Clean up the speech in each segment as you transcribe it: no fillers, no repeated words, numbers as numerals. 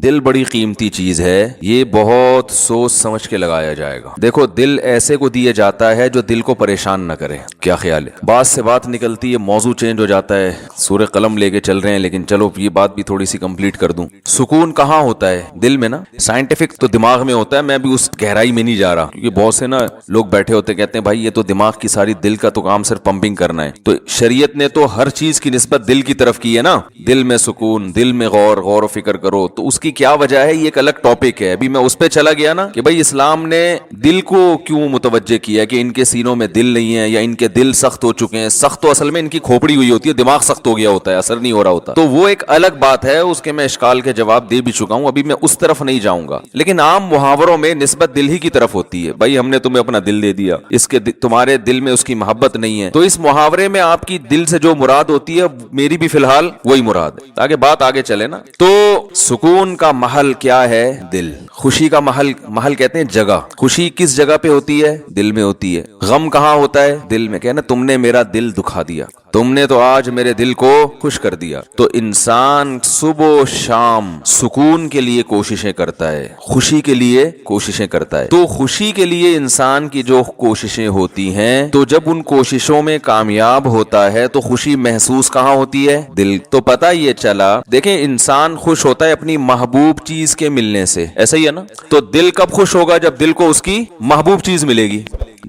دل بڑی قیمتی چیز ہے، یہ بہت سوچ سمجھ کے لگایا جائے گا۔ دیکھو دل ایسے کو دیا جاتا ہے جو دل کو پریشان نہ کرے۔ کیا خیال ہے؟ بات سے بات نکلتی ہے، موضوع چینج ہو جاتا ہے، سورہ قلم لے کے چل رہے ہیں، لیکن چلو یہ بات بھی تھوڑی سی کمپلیٹ کر دوں۔ سکون کہاں ہوتا ہے؟ دل میں نا۔ سائنٹیفک تو دماغ میں ہوتا ہے، میں بھی اس گہرائی میں نہیں جا رہا کیونکہ بہت سے نا لوگ بیٹھے ہوتے کہتے ہیں بھائی یہ تو دماغ کی ساری، دل کا تو کام صرف پمپنگ کرنا ہے۔ تو شریعت نے تو ہر چیز کی نسبت دل کی طرف کی ہے نا، دل میں سکون، دل میں غور و فکر کرو، تو اس کی کیا وجہ ہے یہ ایک الگ ٹاپک ہے۔ ابھی میں اس پہ چلا گیا نا کہ بھائی اسلام نے دل کو کیوں متوجہ کیا کہ ان کے سینوں میں دل نہیں ہے یا ان کے دل سخت ہو چکے ہیں۔ سخت تو اصل میں ان کی کھوپڑی ہوئی ہوتی ہے، دماغ سخت ہو گیا ہوتا ہے، اثر نہیں ہو رہا ہوتا، تو وہ ایک الگ بات ہے، اس کے میں اشکال کے جواب دے بھی چکا ہوں، ابھی میں اس طرف نہیں جاؤں گا۔ لیکن عام محاوروں میں نسبت دل ہی کی طرف ہوتی ہے، بھائی ہم نے تمہیں اپنا دل دے دیا، اس کے تمہارے دل میں اس کی محبت نہیں ہے، تو اس محاورے میں آپ کی دل سے جو مراد ہوتی ہے میری بھی فی الحال وہی مراد ہے، تاکہ بات آگے چلے نا۔ تو سکون کا محل کیا ہے؟ دل۔ خوشی کا محل کہتے ہیں جگہ۔ خوشی کس جگہ پہ ہوتی ہے؟ دل میں ہوتی ہے۔ غم کہاں ہوتا ہے؟ دل میں۔ کہنا تم نے میرا دل دکھا دیا، تم نے تو آج میرے دل کو خوش کر دیا۔ تو انسان صبح و شام سکون کے لیے کوششیں کرتا ہے، خوشی کے لیے کوششیں کرتا ہے۔ تو خوشی کے لیے انسان کی جو کوششیں ہوتی ہیں، تو جب ان کوششوں میں کامیاب ہوتا ہے تو خوشی محسوس کہاں ہوتی ہے؟ دل۔ تو پتہ یہ چلا، دیکھیں انسان خوش ہوتا ہے اپنی محبوب چیز کے ملنے سے، ایسا ہی ہے نا؟ تو دل کب خوش ہوگا؟ جب دل کو اس کی محبوب چیز ملے گی۔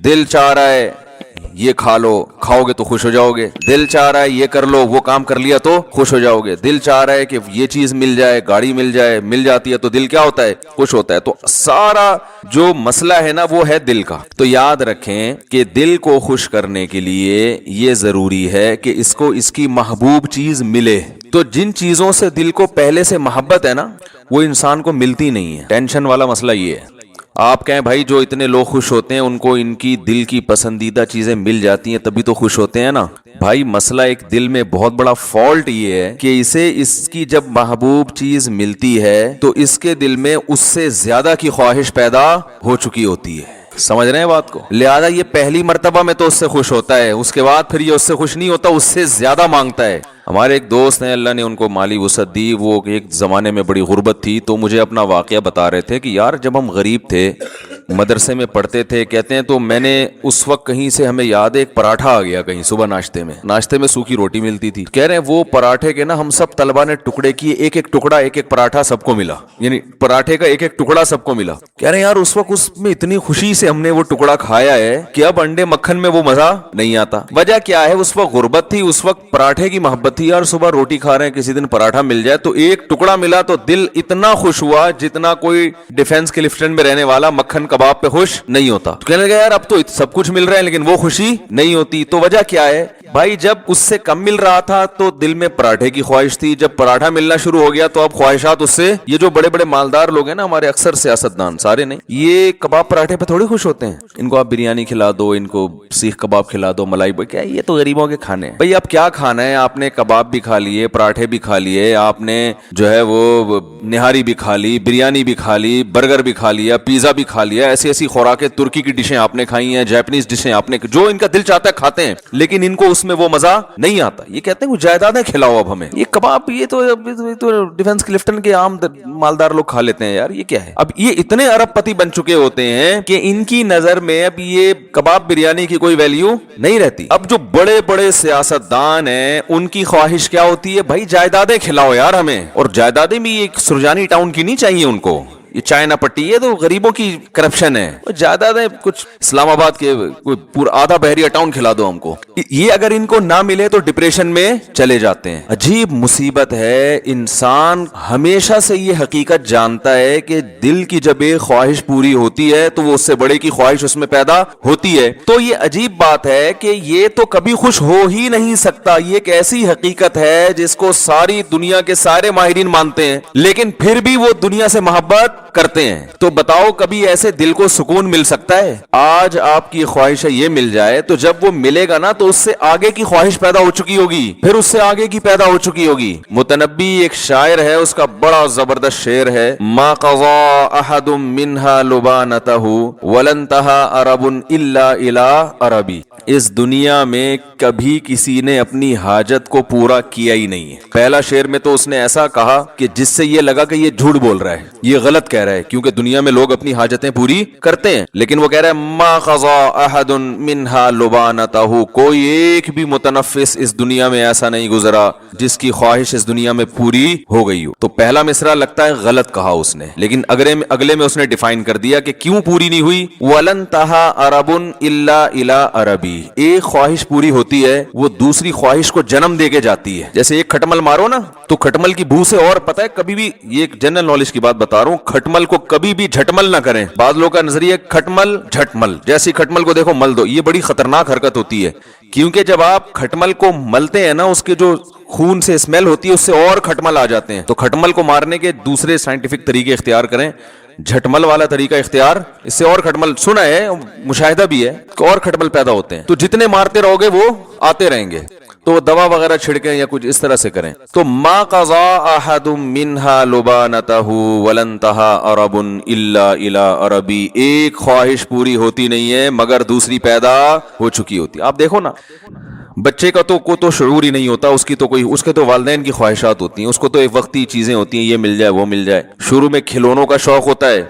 دل چاہ رہا ہے یہ کھا لو، کھاؤ گے تو خوش ہو جاؤ گے۔ دل چاہ رہا ہے یہ کر لو، وہ کام کر لیا تو خوش ہو جاؤ گے۔ دل چاہ رہا ہے کہ یہ چیز مل جائے، گاڑی مل جائے، مل جاتی ہے تو دل کیا ہوتا ہے؟ خوش ہوتا ہے۔ تو سارا جو مسئلہ ہے نا وہ ہے دل کا۔ تو یاد رکھیں کہ دل کو خوش کرنے کے لیے یہ ضروری ہے کہ اس کو اس کی محبوب چیز ملے۔ تو جن چیزوں سے دل کو پہلے سے محبت ہے نا وہ انسان کو ملتی نہیں ہے۔ ٹینشن والا مسئلہ یہ ہے۔ آپ کہیں بھائی جو اتنے لوگ خوش ہوتے ہیں ان کو ان کی دل کی پسندیدہ چیزیں مل جاتی ہیں تبھی تو خوش ہوتے ہیں نا۔ بھائی مسئلہ ایک دل میں بہت بڑا فالٹ یہ ہے کہ اسے اس کی جب محبوب چیز ملتی ہے تو اس کے دل میں اس سے زیادہ کی خواہش پیدا ہو چکی ہوتی ہے۔ سمجھ رہے ہیں بات کو؟ لہذا یہ پہلی مرتبہ میں تو اس سے خوش ہوتا ہے، اس کے بعد پھر یہ اس سے خوش نہیں ہوتا، اس سے زیادہ مانگتا ہے۔ ہمارے ایک دوست ہیں، اللہ نے ان کو مالی وسعت دی، وہ ایک زمانے میں بڑی غربت تھی، تو مجھے اپنا واقعہ بتا رہے تھے کہ یار جب ہم غریب تھے، مدرسے میں پڑھتے تھے، کہتے ہیں تو میں نے اس وقت کہیں سے ہمیں یاد ہے ایک پراٹھا آ گیا کہیں صبح ناشتے میں سوکھی روٹی ملتی تھی، کہہ رہے ہیں وہ پراٹھے کے نا ہم سب طلبہ نے ٹکڑے کیے، ایک ایک ٹکڑا، ایک ایک پراٹھا سب کو ملا، یعنی پراٹھے کا ایک ایک ٹکڑا سب کو ملا۔ کہہ رہے ہیں یار اس وقت اس میں اتنی خوشی سے ہم نے وہ ٹکڑا کھایا ہے کہ اب انڈے مکھن میں وہ مزہ نہیں آتا۔ وجہ کیا ہے؟ اس وقت غربت تھی، اس وقت پراٹھے کی محبت تھی، یار صبح روٹی کھا رہے ہیں، کسی دن پراٹھا مل جائے تو ایک ٹکڑا ملا تو دل اتنا خوش ہوا جتنا کوئی ڈیفنس کلفٹن میں رہنے والا مکھن کباب پہ خوش نہیں ہوتا۔ تو کہنے لگا یار اب تو سب کچھ مل رہا ہے لیکن وہ خوشی نہیں ہوتی۔ تو وجہ کیا ہے بھائی؟ جب اس سے کم مل رہا تھا تو دل میں پراٹھے کی خواہش تھی، جب پراٹھا ملنا شروع ہو گیا تو اب خواہشات اس سے، یہ جو بڑے بڑے مالدار لوگ ہیں نا ہمارے، اکثر سیاستدان، سارے نہیں، یہ کباب پراٹھے پہ تھوڑی خوش ہوتے ہیں۔ ان کو آپ بریانی کھلا دو، ان کو سیخ کباب کھلا دو، ملائی کیا یہ تو غریبوں کے کھانے ہیں۔ بھائی اب کیا کھانا ہے؟ آپ نے کباب بھی کھا لیے، پراٹھے بھی کھا لیے، آپ نے جو ہے وہ نہاری بھی کھا لی، بریانی بھی کھا لی، برگر بھی کھا لیا، پیزا بھی کھا لیا، ایسی ایسی خوراکیں، ترکی کی ڈشیں آپ نے کھائی ہیں، جاپنیز ڈشیں آپ نے، جو ان کا دل چاہتا ہے کھاتے ہیں، لیکن ان کو اس میں وہ مزہ نہیں آتا۔ یہ کہتے ہیں وہ جائیدادیں کھلاؤ اب ہمیں، یہ کباب یہ تو ڈیفنس کلفٹن کے عام مالدار لوگ کھا لیتے ہیں، یار یہ کیا ہے؟ اب یہ اتنے ارب پتی بن چکے ہوتے ہیں کہ ان کی نظر میں اب یہ کباب بریانی کی کوئی ویلیو نہیں رہتی۔ اب جو بڑے بڑے سیاستدان ہیں ان کی خواہش کیا ہوتی ہے؟ بھائی جائیدادیں کھلاؤ یار ہمیں، اور جائیدادیں بھی ایک سرجانی ٹاؤن کی نہیں چاہیے ان کو، یہ چائنا پٹی ہے تو غریبوں کی کرپشن ہے، جائیدادیں کچھ اسلام آباد کے پورا آدھا بحریہ ٹاؤن کھلا دو ہم کو۔ یہ اگر ان کو نہ ملے تو ڈپریشن میں چلے جاتے ہیں۔ عجیب مصیبت ہے، انسان ہمیشہ سے یہ حقیقت جانتا ہے کہ دل کی جب ایک خواہش پوری ہوتی ہے تو وہ اس سے بڑے کی خواہش اس میں پیدا ہوتی ہے۔ تو یہ عجیب بات ہے کہ یہ تو کبھی خوش ہو ہی نہیں سکتا، یہ ایک ایسی حقیقت ہے جس کو ساری دنیا کے سارے ماہرین مانتے ہیں، لیکن پھر بھی وہ دنیا سے محبت کرتے ہیں. تو بتاؤ کبھی ایسے دل کو سکون مل سکتا ہے؟ آج آپ کی خواہش یہ مل جائے تو جب وہ ملے گا نا تو اس سے آگے کی خواہش پیدا ہو چکی ہوگی, پھر اس سے آگے کی پیدا ہو چکی ہوگی. متنبی ایک شاعر ہے, اس کا بڑا زبردست شعر ہے, ما قضا احد منها لبانته ولن انتهى عرب الا الى عربی. اس دنیا میں کبھی کسی نے اپنی حاجت کو پورا کیا ہی نہیں ہے. پہلا شعر میں تو اس نے ایسا کہا کہ جس سے یہ لگا کہ یہ جھوٹ بول رہا ہے, یہ غلط کہہ رہا ہے, کیونکہ دنیا میں لوگ اپنی حاجتیں پوری کرتے ہیں, لیکن وہ کہہ رہا ہے ما قضا احد منها لبانته, کوئی ایک بھی متنفس اس دنیا میں ایسا نہیں گزرا جس کی خواہش اس دنیا میں پوری ہو گئی ہو. تو پہلا مصرع لگتا ہے غلط کہا اس نے, لیکن اگلے میں اس نے ڈیفائن کر دیا کہ کیوں پوری نہیں ہوئی. ولن انتهى عرب الا الى عربی, ایک خواہش پوری ہوتی ہے وہ دوسری خواہش کو جنم دے کے جاتی ہے. جیسے ایک کھٹمل مارو نا تو کھٹمل کی بو سے, اور پتہ ہے کبھی بھی, یہ ایک جنرل نالج کی بات بتا رہا ہوں, کھٹمل کو کبھی بھی جھٹمل نہ کریں. بعض لوگوں کا نظریہ کھٹمل جھٹمل, جیسی کھٹمل کو دیکھو مل دو, یہ بڑی خطرناک حرکت ہوتی ہے, کیونکہ جب آپ کھٹمل کو ملتے ہیں نا اس کے جو خون سے اسمیل ہوتی ہے اس سے اور کھٹمل آ جاتے ہیں. تو کھٹمل کو مارنے کے دوسرے سائنٹیفک طریقے اختیار کریں, جھٹمل والا طریقہ اختیار, اس سے اور کھٹمل, سنا ہے مشاہدہ بھی ہے کہ اور کھٹمل پیدا ہوتے ہیں. تو جتنے مارتے رہو گے وہ آتے رہیں گے, تو دوا وغیرہ چھڑکیں یا کچھ اس طرح سے کریں. تو ما قضا احد منها لبانته ولن انتهى عرب الا الى عربی, ایک خواہش پوری ہوتی نہیں ہے مگر دوسری پیدا ہو چکی ہوتی. آپ دیکھو نا بچے کا تو شعور ہی نہیں ہوتا, اس کے تو والدین کی خواہشات ہوتی ہیں, اس کو تو ایک وقتی چیزیں ہوتی ہیں, یہ مل جائے وہ مل جائے. شروع میں کھلونوں کا شوق ہوتا ہے,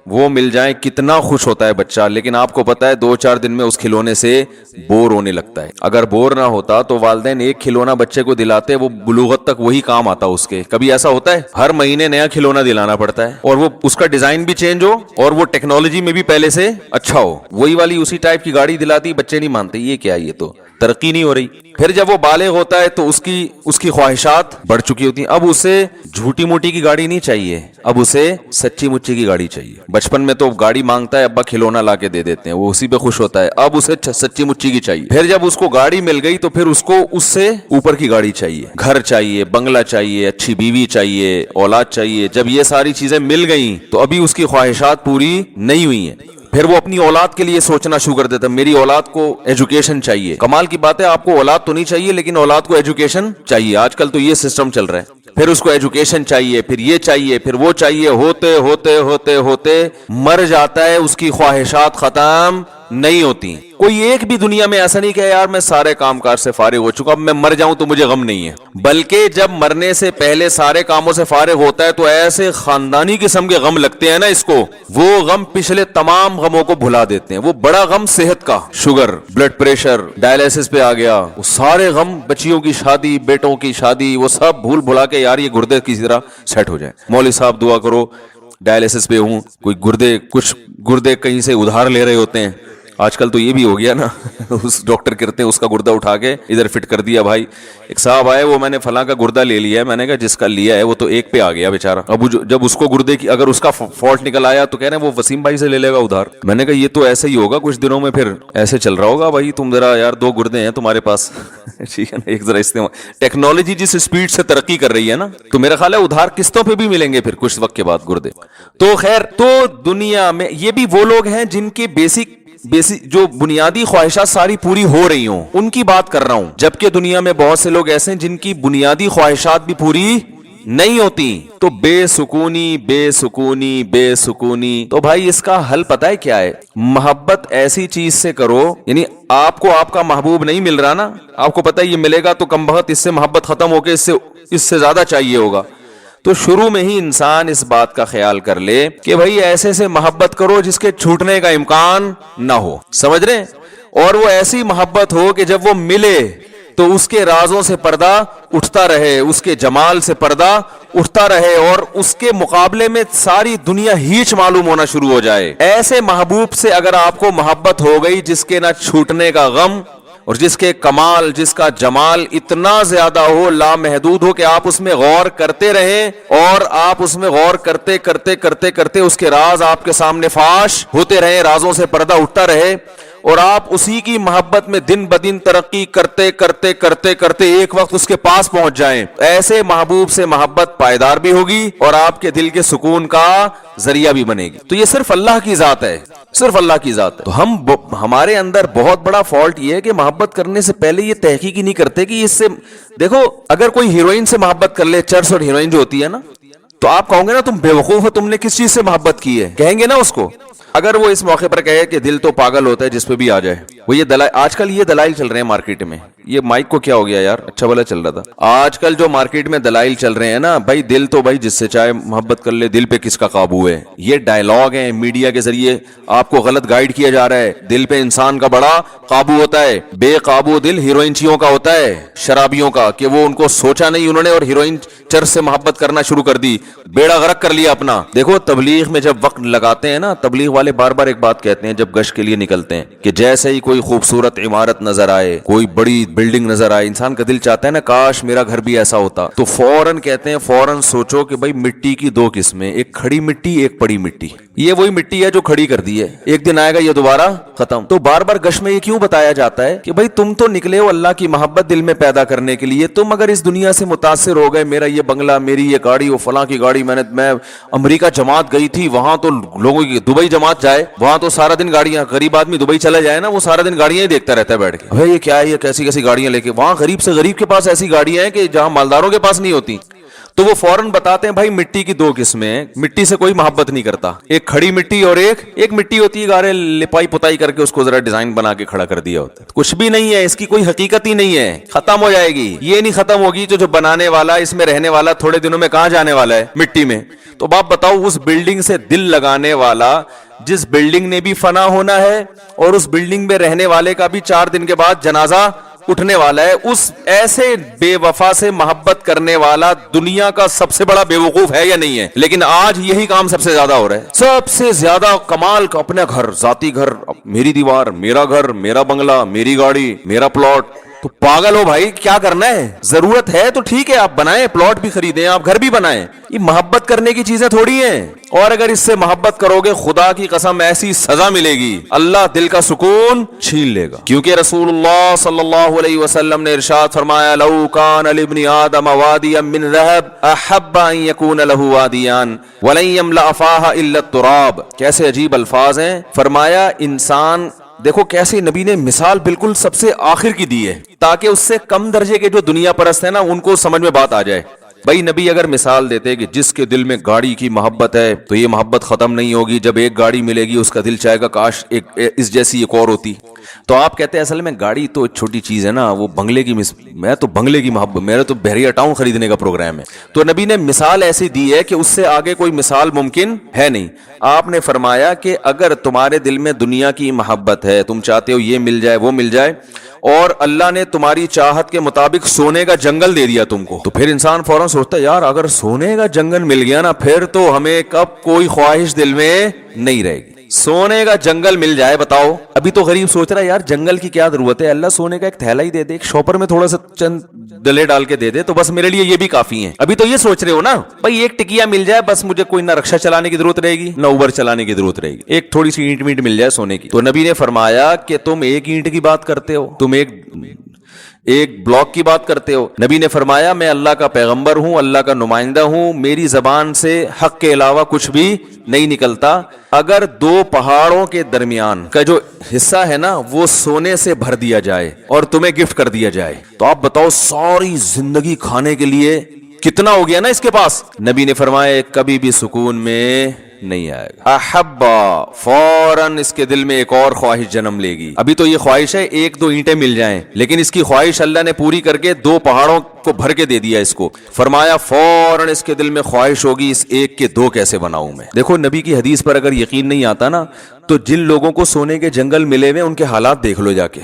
وہ مل جائیں کتنا خوش ہوتا ہے بچہ, لیکن آپ کو پتا ہے 2-4 دن میں اس کھلونے سے بور ہونے لگتا ہے. اگر بور نہ ہوتا تو والدین ایک کھلونا بچے کو دلاتے, وہ بلوغت تک وہی کام آتا اس کے. کبھی ایسا ہوتا ہے ہر مہینے نیا کھلونا دلانا پڑتا ہے, اور وہ اس کا ڈیزائن بھی چینج ہو اور وہ ٹیکنالوجی میں بھی پہلے سے اچھا ہو. وہی والی اسی ٹائپ کی گاڑی دلاتی, بچے نہیں مانتے, یہ کیا, یہ تو ترقی نہیں ہو رہی. پھر جب وہ بالغ ہوتا ہے تو اس کی خواہشات بڑھ چکی ہوتی ہیں. اب اسے جھوٹی موٹی کی گاڑی نہیں چاہیے, اب اسے سچی مچی کی گاڑی چاہیے. بچپن میں تو گاڑی مانگتا ہے, ابا کھلونا لا کے دے دیتے ہیں, وہ اسی پہ خوش ہوتا ہے. اب اسے سچی مچی کی چاہیے. پھر جب اس کو گاڑی مل گئی تو پھر اس کو اس سے اوپر کی گاڑی چاہیے, گھر چاہیے, بنگلہ چاہیے, اچھی بیوی چاہیے, اولاد چاہیے. جب یہ ساری چیزیں مل گئیں تو ابھی اس کی خواہشات پوری نہیں ہوئی ہیں. پھر وہ اپنی اولاد کے لیے سوچنا شروع کر دیتا ہے, میری اولاد کو ایجوکیشن چاہیے. کمال کی بات ہے, آپ کو اولاد تو نہیں چاہیے لیکن اولاد کو ایجوکیشن چاہیے. آج کل تو یہ سسٹم چل رہا ہے. پھر اس کو ایجوکیشن چاہیے, پھر یہ چاہیے, پھر وہ چاہیے, ہوتے ہوتے ہوتے ہوتے مر جاتا ہے. اس کی خواہشات ختم نہیں ہوتی. کوئی ایک بھی دنیا میں ایسا نہیں کہ یار میں سارے کام کار سے فارغ ہو چکا, اب میں مر جاؤں تو مجھے غم نہیں ہے. بلکہ جب مرنے سے پہلے سارے کاموں سے فارغ ہوتا ہے تو ایسے خاندانی قسم کے غم لگتے ہیں نا اس کو, وہ غم پچھلے تمام غموں کو بھلا دیتے ہیں. وہ بڑا غم صحت کا, شوگر, بلڈ پریشر, ڈائلیسس پہ آ گیا, وہ سارے غم, بچیوں کی شادی, بیٹوں کی شادی, وہ سب بھول بھلا کے یار یہ گردے کسی طرح سیٹ ہو جائیں. مولوی صاحب دعا کرو, ڈائلیسس پہ ہوں, کوئی کچھ گردے کہیں سے ادھار لے رہے ہوتے ہیں. آج کل تو یہ بھی ہو گیا نا, اس ڈاکٹر کرتے ہیں اس کا گردہ اٹھا کے ادھر فٹ کر دیا. بھائی ایک صاحب آئے, وہ میں نے فلاں کا گردہ لے لیا ہے. میں نے کہا جس کا لیا ہے وہ تو ایک پہ آ گیا بیچارہ. اب جب اس کو گردے کی اگر اس کا فالٹ نکل آیا تو کہہ رہے ہیں وہ وسیم بھائی سے لے لے گا ادھار. میں نے کہا یہ تو ایسے ہی ہوگا کچھ دنوں میں, پھر ایسے چل رہا ہوگا. بھائی تم ذرا یار 2 گردے ہیں تمہارے پاس, ٹھیک ہے نا, ایک ذرا استعمال. ٹیکنالوجی جس اسپیڈ سے ترقی کر رہی ہے نا, تو میرا خیال ہے ادھار قسطوں پہ بھی ملیں گے پھر کچھ وقت کے بعد گردے. تو خیر, تو دنیا میں یہ بھی وہ لوگ ہیں جن کے بیسک جو بنیادی خواہشات ساری پوری ہو رہی ہوں, ان کی بات کر رہا ہوں. جبکہ دنیا میں بہت سے لوگ ایسے ہیں جن کی بنیادی خواہشات بھی پوری نہیں ہوتی. تو بے سکونی بے سکونی بے سکونی. تو بھائی اس کا حل پتہ ہے کیا ہے؟ محبت ایسی چیز سے کرو, یعنی آپ کو آپ کا محبوب نہیں مل رہا نا, آپ کو پتہ ہے یہ ملے گا تو کم بخت اس سے محبت ختم ہو کے اس سے زیادہ چاہیے ہوگا. تو شروع میں ہی انسان اس بات کا خیال کر لے کہ بھائی ایسے سے محبت کرو جس کے چھوٹنے کا امکان نہ ہو, سمجھ رہے ہیں؟ اور وہ ایسی محبت ہو کہ جب وہ ملے تو اس کے رازوں سے پردہ اٹھتا رہے, اس کے جمال سے پردہ اٹھتا رہے, اور اس کے مقابلے میں ساری دنیا ہیچ معلوم ہونا شروع ہو جائے. ایسے محبوب سے اگر آپ کو محبت ہو گئی جس کے نہ چھوٹنے کا غم, اور جس کے کمال, جس کا جمال اتنا زیادہ ہو, لامحدود ہو, کہ آپ اس میں غور کرتے رہیں, اور آپ اس میں غور کرتے کرتے کرتے کرتے اس کے راز آپ کے سامنے فاش ہوتے رہیں, رازوں سے پردہ اٹھتا رہے, اور آپ اسی کی محبت میں دن بدن ترقی کرتے کرتے کرتے کرتے ایک وقت اس کے پاس پہنچ جائیں، ایسے محبوب سے محبت پائیدار بھی ہوگی اور آپ کے دل کے سکون کا ذریعہ بھی بنے گی۔ تو یہ صرف اللہ کی ذات ہے، صرف اللہ کی ذات ہے۔ تو ہمارے اندر بہت بڑا فالٹ یہ ہے کہ محبت کرنے سے پہلے یہ تحقیق ہی نہیں کرتے کہ اس سے، دیکھو اگر کوئی ہیروئن سے محبت کر لے، چرس اور ہیروئن جو ہوتی ہے نا، تو آپ کہو گے نا تم بے وقوف ہو، تم نے کس چیز سے محبت کی ہے، کہیں گے نا اس کو۔ اگر وہ اس موقع پر کہے کہ دل تو پاگل ہوتا ہے جس پہ بھی آ جائے، وہ یہ دلائل، آج کل یہ دلائل چل رہے ہیں مارکیٹ میں، یہ مائک کو کیا ہو گیا یار، اچھا بھلا چل رہا تھا۔ آج کل جو مارکیٹ میں دلائل چل رہے ہیں نا، بھائی دل تو بھائی جس سے چاہے محبت کر لے، دل پہ کس کا قابو ہے، یہ ڈائلاگ ہیں میڈیا کے ذریعے آپ کو غلط گائیڈ کیا جا رہا ہے۔ دل پہ انسان کا بڑا قابو ہوتا ہے، بے قابو دل ہیروئنچیوں کا ہوتا ہے، شرابیوں کا، کہ وہ ان کو سوچا نہیں انہوں نے اور ہیروئن چرس سے محبت کرنا شروع کر دی، بیڑا غرق کر لیا اپنا۔ دیکھو تبلیغ میں جب وقت لگاتے ہیں نا، تبلیغ والے بار بار ایک بات کہتے ہیں جب گشت کے لیے نکلتے ہیں کہ جیسے ہی کوئی خوبصورت عمارت نظر آئے، کوئی بڑی بلڈنگ نظر آئے، انسان کا دل چاہتا ہے نا کاش میرا گھر بھی ایسا ہوتا، تو فوراً کہتے ہیں فوراً سوچو کہ بھائی مٹی کی دو قسمیں، ایک کھڑی مٹی ایک پڑی مٹی، یہ وہی مٹی ہے جو کھڑی کر دی ہے، ایک دن آئے گا یہ دوبارہ ختم۔ تو بار بار گشت میں یہ کیوں بتایا جاتا ہے کہ بھائی تم تو نکلے ہو اللہ کی محبت دل میں پیدا کرنے کے لیے، تم اگر اس دنیا سے متاثر ہو گئے، میرا یہ بنگلہ، میری یہ گاڑی، وہ فلاں کی گاڑی، میں امریکہ جماعت گئی تھی، وہاں تو لوگوں کی، دبئی جماعت جائے وہاں تو سارا دن گاڑیاں، غریب آدمی دبئی چلا جائے نا، وہ سارا دن گاڑیاں ہی دیکھتا رہتا ہے بیٹھ کے، بھائی یہ کیا ہے، یہ کیسی کیسی گاڑیاں لے کے، وہاں غریب سے غریب کے پاس ایسی گاڑیاں ہیں کہ جہاں مالداروں کے پاس نہیں ہوتی۔ تو وہ فوراً بتاتے ہیں بھائی مٹی کی دو قسمیں ہیں، مٹی سے کوئی محبت نہیں کرتا، ایک کھڑی مٹی اور ایک مٹی ہوتی ہے گارے لپائی پتائی کر کے اس کو ذرا ڈیزائن بنا کے کھڑا کر دیا ہوتا ہے، کچھ بھی نہیں ہے، اس کی کوئی حقیقت ہی نہیں ہے، ختم ہو جائے گی، یہ نہیں ختم ہوگی جو بنانے والا، اس میں رہنے والا تھوڑے دنوں میں کہاں جانے والا ہے، مٹی میں۔ تو آپ بتاؤ اس بلڈنگ سے دل لگانے والا، جس بلڈنگ نے بھی فنا ہونا ہے اور اس بلڈنگ میں رہنے والے کا بھی 4 دن کے بعد جنازہ اٹھنے والا ہے، اس ایسے بے وفا سے محبت کرنے والا دنیا کا سب سے بڑا بے وقوف ہے یا نہیں ہے؟ لیکن آج یہی کام سب سے زیادہ ہو رہا ہے، سب سے زیادہ کمال کا اپنا گھر، ذاتی گھر، میری دیوار، میرا گھر، میرا بنگلہ، میری گاڑی، میرا پلاٹ۔ تو پاگل ہو بھائی، کیا کرنا ہے؟ ضرورت ہے تو ٹھیک ہے آپ بنائیں، پلاٹ بھی خریدیں، آپ گھر بھی بنائیں، یہ محبت کرنے کی چیزیں تھوڑی ہیں۔ اور اگر اس سے محبت کرو گے خدا کی قسم ایسی سزا ملے گی، اللہ دل کا سکون چھین لے گا، کیونکہ رسول اللہ صلی اللہ علیہ وسلم نے ارشاد فرمایا لو کان لابن آدم وادیا من ذهب احب ان يكون له وادیان ولن يملأ فاها الا التراب۔ کیسے عجیب الفاظ ہیں، فرمایا انسان، دیکھو کیسے نبی نے مثال بالکل سب سے آخر کی دی ہے تاکہ اس سے کم درجے کے جو دنیا پرست ہیں نا ان کو سمجھ میں بات آ جائے۔ بھائی نبی اگر مثال دیتے کہ جس کے دل میں گاڑی کی محبت ہے تو یہ محبت ختم نہیں ہوگی، جب ایک گاڑی ملے گی اس کا دل چاہے گا کاش اس جیسی ایک اور ہوتی۔ تو آپ کہتے ہیں اصل میں گاڑی تو چھوٹی چیز ہے نا، وہ بنگلے کی میں تو بنگلے کی محبت، میرا تو بحریہ ٹاؤن خریدنے کا پروگرام ہے۔ تو نبی نے مثال ایسی دی ہے کہ اس سے آگے کوئی مثال ممکن ہے نہیں۔ آپ نے فرمایا کہ اگر تمہارے دل میں دنیا کی محبت ہے، تم چاہتے ہو یہ مل جائے وہ مل جائے، اور اللہ نے تمہاری چاہت کے مطابق سونے کا جنگل دے دیا تم کو، تو پھر انسان فوراً سوچتا ہے یار اگر سونے کا جنگل مل گیا نا پھر تو ہمیں کب کوئی خواہش دل میں نہیں رہے گی۔ سونے کا جنگل مل جائے، بتاؤ ابھی تو غریب سوچ رہا ہے یار جنگل کی کیا ضرورت ہے، اللہ سونے کا ایک تھیلا ہی دے دے، ایک شاپر میں تھوڑا سا چند ڈلے ڈال کے دے دے تو بس میرے لیے یہ بھی کافی ہے۔ ابھی تو یہ سوچ رہے ہو نا بھائی ایک ٹکیا مل جائے بس، مجھے کوئی نہ رکشا چلانے کی ضرورت رہے گی نہ اوبر چلانے کی ضرورت رہے گی، ایک تھوڑی سی اینٹ مل جائے سونے کی۔ تو نبی نے فرمایا کہ تم ایک اینٹ کی بات کرتے ہو، تم ایک بلاک کی بات کرتے ہو۔ نبی نے فرمایا میں اللہ کا پیغمبر ہوں، اللہ کا نمائندہ ہوں، میری زبان سے حق کے علاوہ کچھ بھی نہیں نکلتا۔ اگر 2 پہاڑوں کے درمیان کا جو حصہ ہے نا وہ سونے سے بھر دیا جائے اور تمہیں گفٹ کر دیا جائے تو آپ بتاؤ ساری زندگی کھانے کے لیے کتنا ہو گیا نا اس کے پاس؟ نبی نے فرمایا کبھی بھی سکون میں نہیں آئے گا۔ احبا، فوراً اس کے دل میں ایک اور خواہش جنم لے گی۔ ابھی تو یہ خواہش ہے 1-2 اینٹیں مل جائیں، لیکن اس کی خواہش اللہ نے پوری کر کے 2 پہاڑوں کو بھر کے دے دیا اس کو۔ فرمایا فوراً اس کے دل میں خواہش ہوگی اس ایک کے 2 کیسے بناؤں میں۔ دیکھو نبی کی حدیث پر اگر یقین نہیں آتا نا تو جن لوگوں کو سونے کے جنگل ملے ہوئے ان کے حالات دیکھ لو جا کے،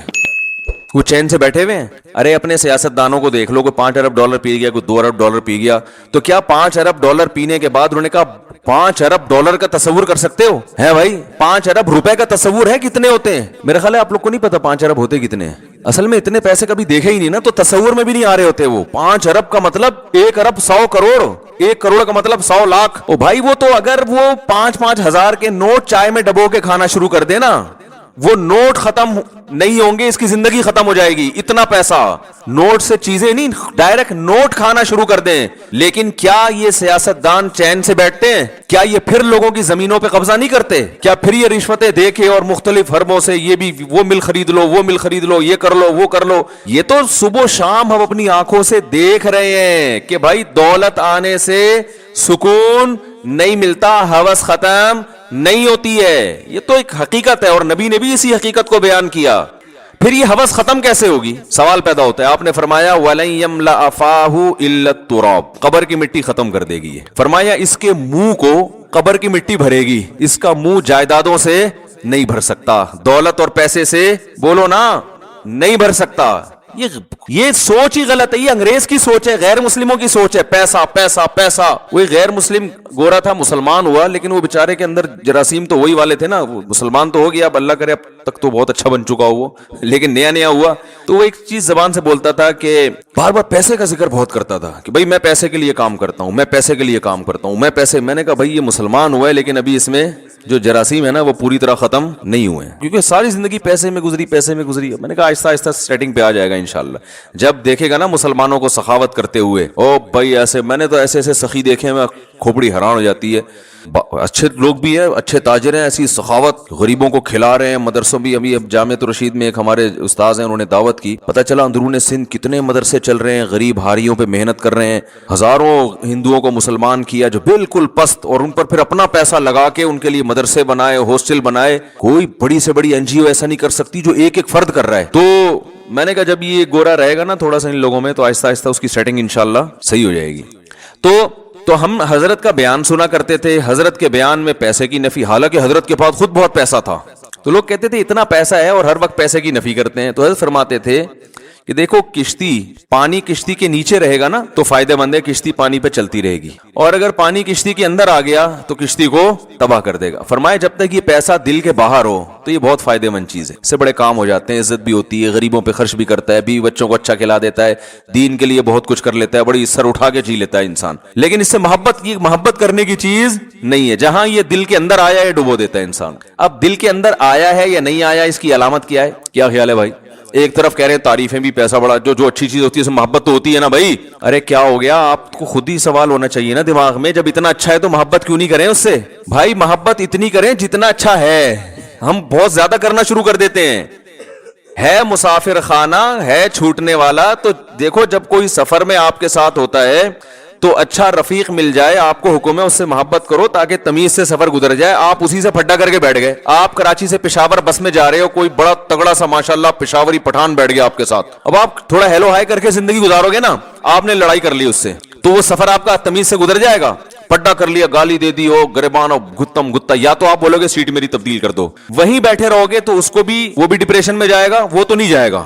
وہ چین سے بیٹھے ہوئے ہیں۔ ارے اپنے سیاست دانوں کو دیکھ لو، کوئی $5 ارب پی گیا، کوئی $2 ارب پی گیا، تو کیا $5 ارب پینے کے بعد انہوں نے کہا $5 ارب کا تصور کر سکتے ہو؟ ہے بھائی $5 ارب کا تصور ہے کتنے ہوتے ہیں؟ میرا خیال ہے آپ لوگ کو نہیں پتا 5 ارب ہوتے کتنے ہیں، اصل میں اتنے پیسے کبھی دیکھے ہی نہیں نا، تو تصور میں بھی نہیں آ رہے ہوتے وہ۔ 5 ارب کا مطلب 1 ارب 100 کروڑ، 1 کروڑ کا مطلب 100 لاکھ۔ او بھائی وہ تو اگر وہ 5-5 ہزار کے نوٹ چائے میں ڈبو کے کھانا شروع کر دے نا وہ نوٹ ختم نہیں ہوں گے, اس کی زندگی ختم ہو جائے گی. اتنا پیسہ, نوٹ سے چیزیں نہیں, ڈائریکٹ نوٹ کھانا شروع کر دیں. لیکن کیا یہ سیاستدان چین سے بیٹھتے ہیں؟ کیا یہ پھر لوگوں کی زمینوں پہ قبضہ نہیں کرتے؟ کیا پھر یہ رشوتیں دے کے اور مختلف حربوں سے یہ بھی وہ مل خرید لو, وہ مل خرید لو, یہ کر لو, وہ کر لو؟ یہ تو صبح و شام ہم اپنی آنکھوں سے دیکھ رہے ہیں کہ بھائی دولت آنے سے سکون نہیں ملتا, ہوس ختم نہیں ہوتی ہے. یہ تو ایک حقیقت ہے, اور نبی نے بھی اسی حقیقت کو بیان کیا. پھر یہ ہوس ختم کیسے ہوگی؟ سوال پیدا ہوتا ہے. آپ نے فرمایا وَلَن يَمْلَأَ فَاهُ إِلَّا التُّرَابُ, قبر کی مٹی ختم کر دے گی. فرمایا اس کے منہ کو قبر کی مٹی بھرے گی, اس کا منہ جائیدادوں سے نہیں بھر سکتا, دولت اور پیسے سے بولو نا نہیں بھر سکتا. یہ سوچ ہی غلط ہے, یہ انگریز کی سوچ ہے, غیر مسلموں کی سوچ ہے. پیسہ پیسہ پیسہ. وہ غیر مسلم گورا تھا, مسلمان ہوا, لیکن وہ بیچارے کے اندر جراثیم تو وہی والے تھے نا. وہ مسلمان تو ہو گیا, اب اللہ کرے اب تک تو بہت اچھا بن چکا وہ, لیکن نیا نیا ہوا تو وہ ایک چیز زبان سے بولتا تھا کہ بار بار پیسے کا ذکر بہت کرتا تھا کہ بھائی میں پیسے کے لیے کام کرتا ہوں, میں پیسے کے لیے کام کرتا ہوں, میں پیسے. میں نے کہا بھائی یہ مسلمان ہوا ہے, لیکن ابھی اس میں جو جراثیم ہے نا وہ پوری طرح ختم نہیں ہوئے ہیں, کیونکہ ساری زندگی پیسے میں گزری, پیسے میں گزری. میں نے کہا آہستہ آہستہ سیٹنگ پہ آ جائے گا انشاءاللہ. جب دیکھے گا نا مسلمانوں کو سخاوت کرتے ہوئے, او بھائی ایسے, میں نے تو ایسے ایسے سخی دیکھے, میں کھوپڑی حیران ہو جاتی ہے. اچھے لوگ بھی ہیں, اچھے تاجر ہیں, ایسی سخاوت, غریبوں کو کھلا رہے ہیں. مدرسوں بھی, ابھی اب جامعۃ الرشید میں ایک ہمارے استاذ ہیں, انہوں نے دعوت کی, پتہ چلا اندرون سندھ کتنے مدرسے چل رہے ہیں, غریب ہاریوں پہ محنت کر رہے ہیں. ہزاروں ہندوؤں کو مسلمان کیا جو بالکل پست, اور ان پر پھر اپنا پیسہ لگا کے ان کے لیے مدرسے بنائے, ہاسٹل بنائے. کوئی بڑی سے بڑی NGO ایسا نہیں کر سکتی جو ایک ایک فرد کر رہا ہے. تو میں نے کہا جب یہ گورا رہے گا نا تھوڑا سا ان لوگوں میں, تو آہستہ آہستہ اس کی سیٹنگ انشاءاللہ صحیح ہو جائے گی. تو ہم حضرت کا بیان سنا کرتے تھے, حضرت کے بیان میں پیسے کی نفی, حالانکہ حضرت کے پاس خود بہت پیسہ تھا. تو لوگ کہتے تھے اتنا پیسہ ہے اور ہر وقت پیسے کی نفی کرتے ہیں. تو حضرت فرماتے تھے کہ دیکھو کشتی, پانی کشتی کے نیچے رہے گا نا تو فائدہ مند ہے, کشتی پانی پہ چلتی رہے گی, اور اگر پانی کشتی کے اندر آ گیا تو کشتی کو تباہ کر دے گا. فرمایا جب تک یہ پیسہ دل کے باہر ہو تو یہ بہت فائدہ مند چیز ہے, اس سے بڑے کام ہو جاتے ہیں, عزت بھی ہوتی ہے, غریبوں پہ خرچ بھی کرتا ہے, بیوی بچوں کو اچھا کھلا دیتا ہے, دین کے لیے بہت کچھ کر لیتا ہے, بڑی سر اٹھا کے جی لیتا ہے انسان. لیکن اس سے محبت کرنے کی چیز نہیں ہے. جہاں یہ دل کے اندر آیا ہے ڈبو دیتا ہے انسان. اب دل کے اندر آیا ہے یا نہیں آیا, اس کی علامت کیا ہے؟ کیا خیال ہے بھائی؟ ایک طرف کہہ رہے ہیں تعریفیں بھی, پیسہ بڑا, جو اچھی چیز ہوتی ہے اس میں محبت تو ہوتی ہے نا بھائی. ارے کیا ہو گیا, آپ کو خود ہی سوال ہونا چاہیے نا دماغ میں, جب اتنا اچھا ہے تو محبت کیوں نہیں کریں اس سے؟ بھائی محبت اتنی کریں جتنا اچھا ہے. ہم بہت زیادہ کرنا شروع کر دیتے ہیں. ہے مسافر خانہ ہے چھوٹنے والا. تو دیکھو جب کوئی سفر میں آپ کے ساتھ ہوتا ہے تو اچھا رفیق مل جائے, آپ کو حکم ہے اس سے محبت کرو تاکہ تمیز سے سفر گزر جائے. آپ اسی سے پھڈا کر کے بیٹھ گئے, آپ کراچی سے پشاور بس میں جا رہے ہو, کوئی بڑا تگڑا سا ماشاءاللہ پشاوری پٹھان بیٹھ گیا آپ کے ساتھ. اب آپ تھوڑا ہیلو ہائی کر کے زندگی گزارو گے نا, آپ نے لڑائی کر لی اس سے, تو وہ سفر آپ کا تمیز سے گزر جائے گا. پڈا کر لیا, گالی دے دی, ہو گریبان ہو گتم گتا, یا تو آپ بولو گے سیٹ میری تبدیل کر دو. وہیں بیٹھے رہو گے تو اس کو بھی, وہ بھی ڈپریشن میں جائے گا, وہ تو نہیں جائے گا.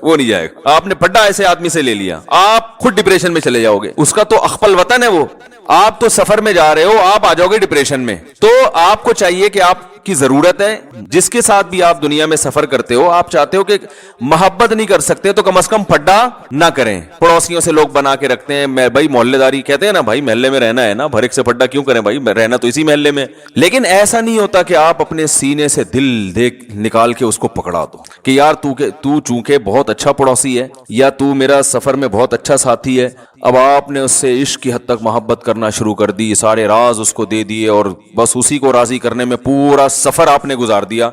وہ نہیں جائے گا. آپ نے پڈا ایسے آدمی سے لے لیا, آپ خود ڈپریشن میں چلے جاؤ گے. اس کا تو اخپل وطن ہے وہ, آپ تو سفر میں جا رہے ہو, آپ آ جاؤ گے ڈپریشن میں. تو آپ کو چاہیے کہ آپ کی ضرورت ہے, جس کے ساتھ بھی آپ دنیا میں سفر کرتے ہو, آپ چاہتے ہو کہ محبت نہیں کر سکتے تو کم از کم پھڈا نہ کریں. پڑوسیوں سے لوگ بنا کے رکھتے ہیں, میں بھائی محلے داری کہتے ہیں نا, بھائی محلے میں رہنا ہے نا, بھر ایک سے پھڈا کیوں کریں بھائی, رہنا تو اسی محلے میں. لیکن ایسا نہیں ہوتا کہ آپ اپنے سینے سے دل دیکھ نکال کے اس کو پکڑا دو کہ یار تو چونکہ بہت اچھا پڑوسی ہے, یا تو میرا سفر میں بہت اچھا ساتھی ہے. اب آپ نے اس سے عشق کی حد تک محبت کرنا شروع کر دی, سارے راز اس کو دے دیے, اور بس اسی کو راضی کرنے میں پورا سفر آپ نے گزار دیا,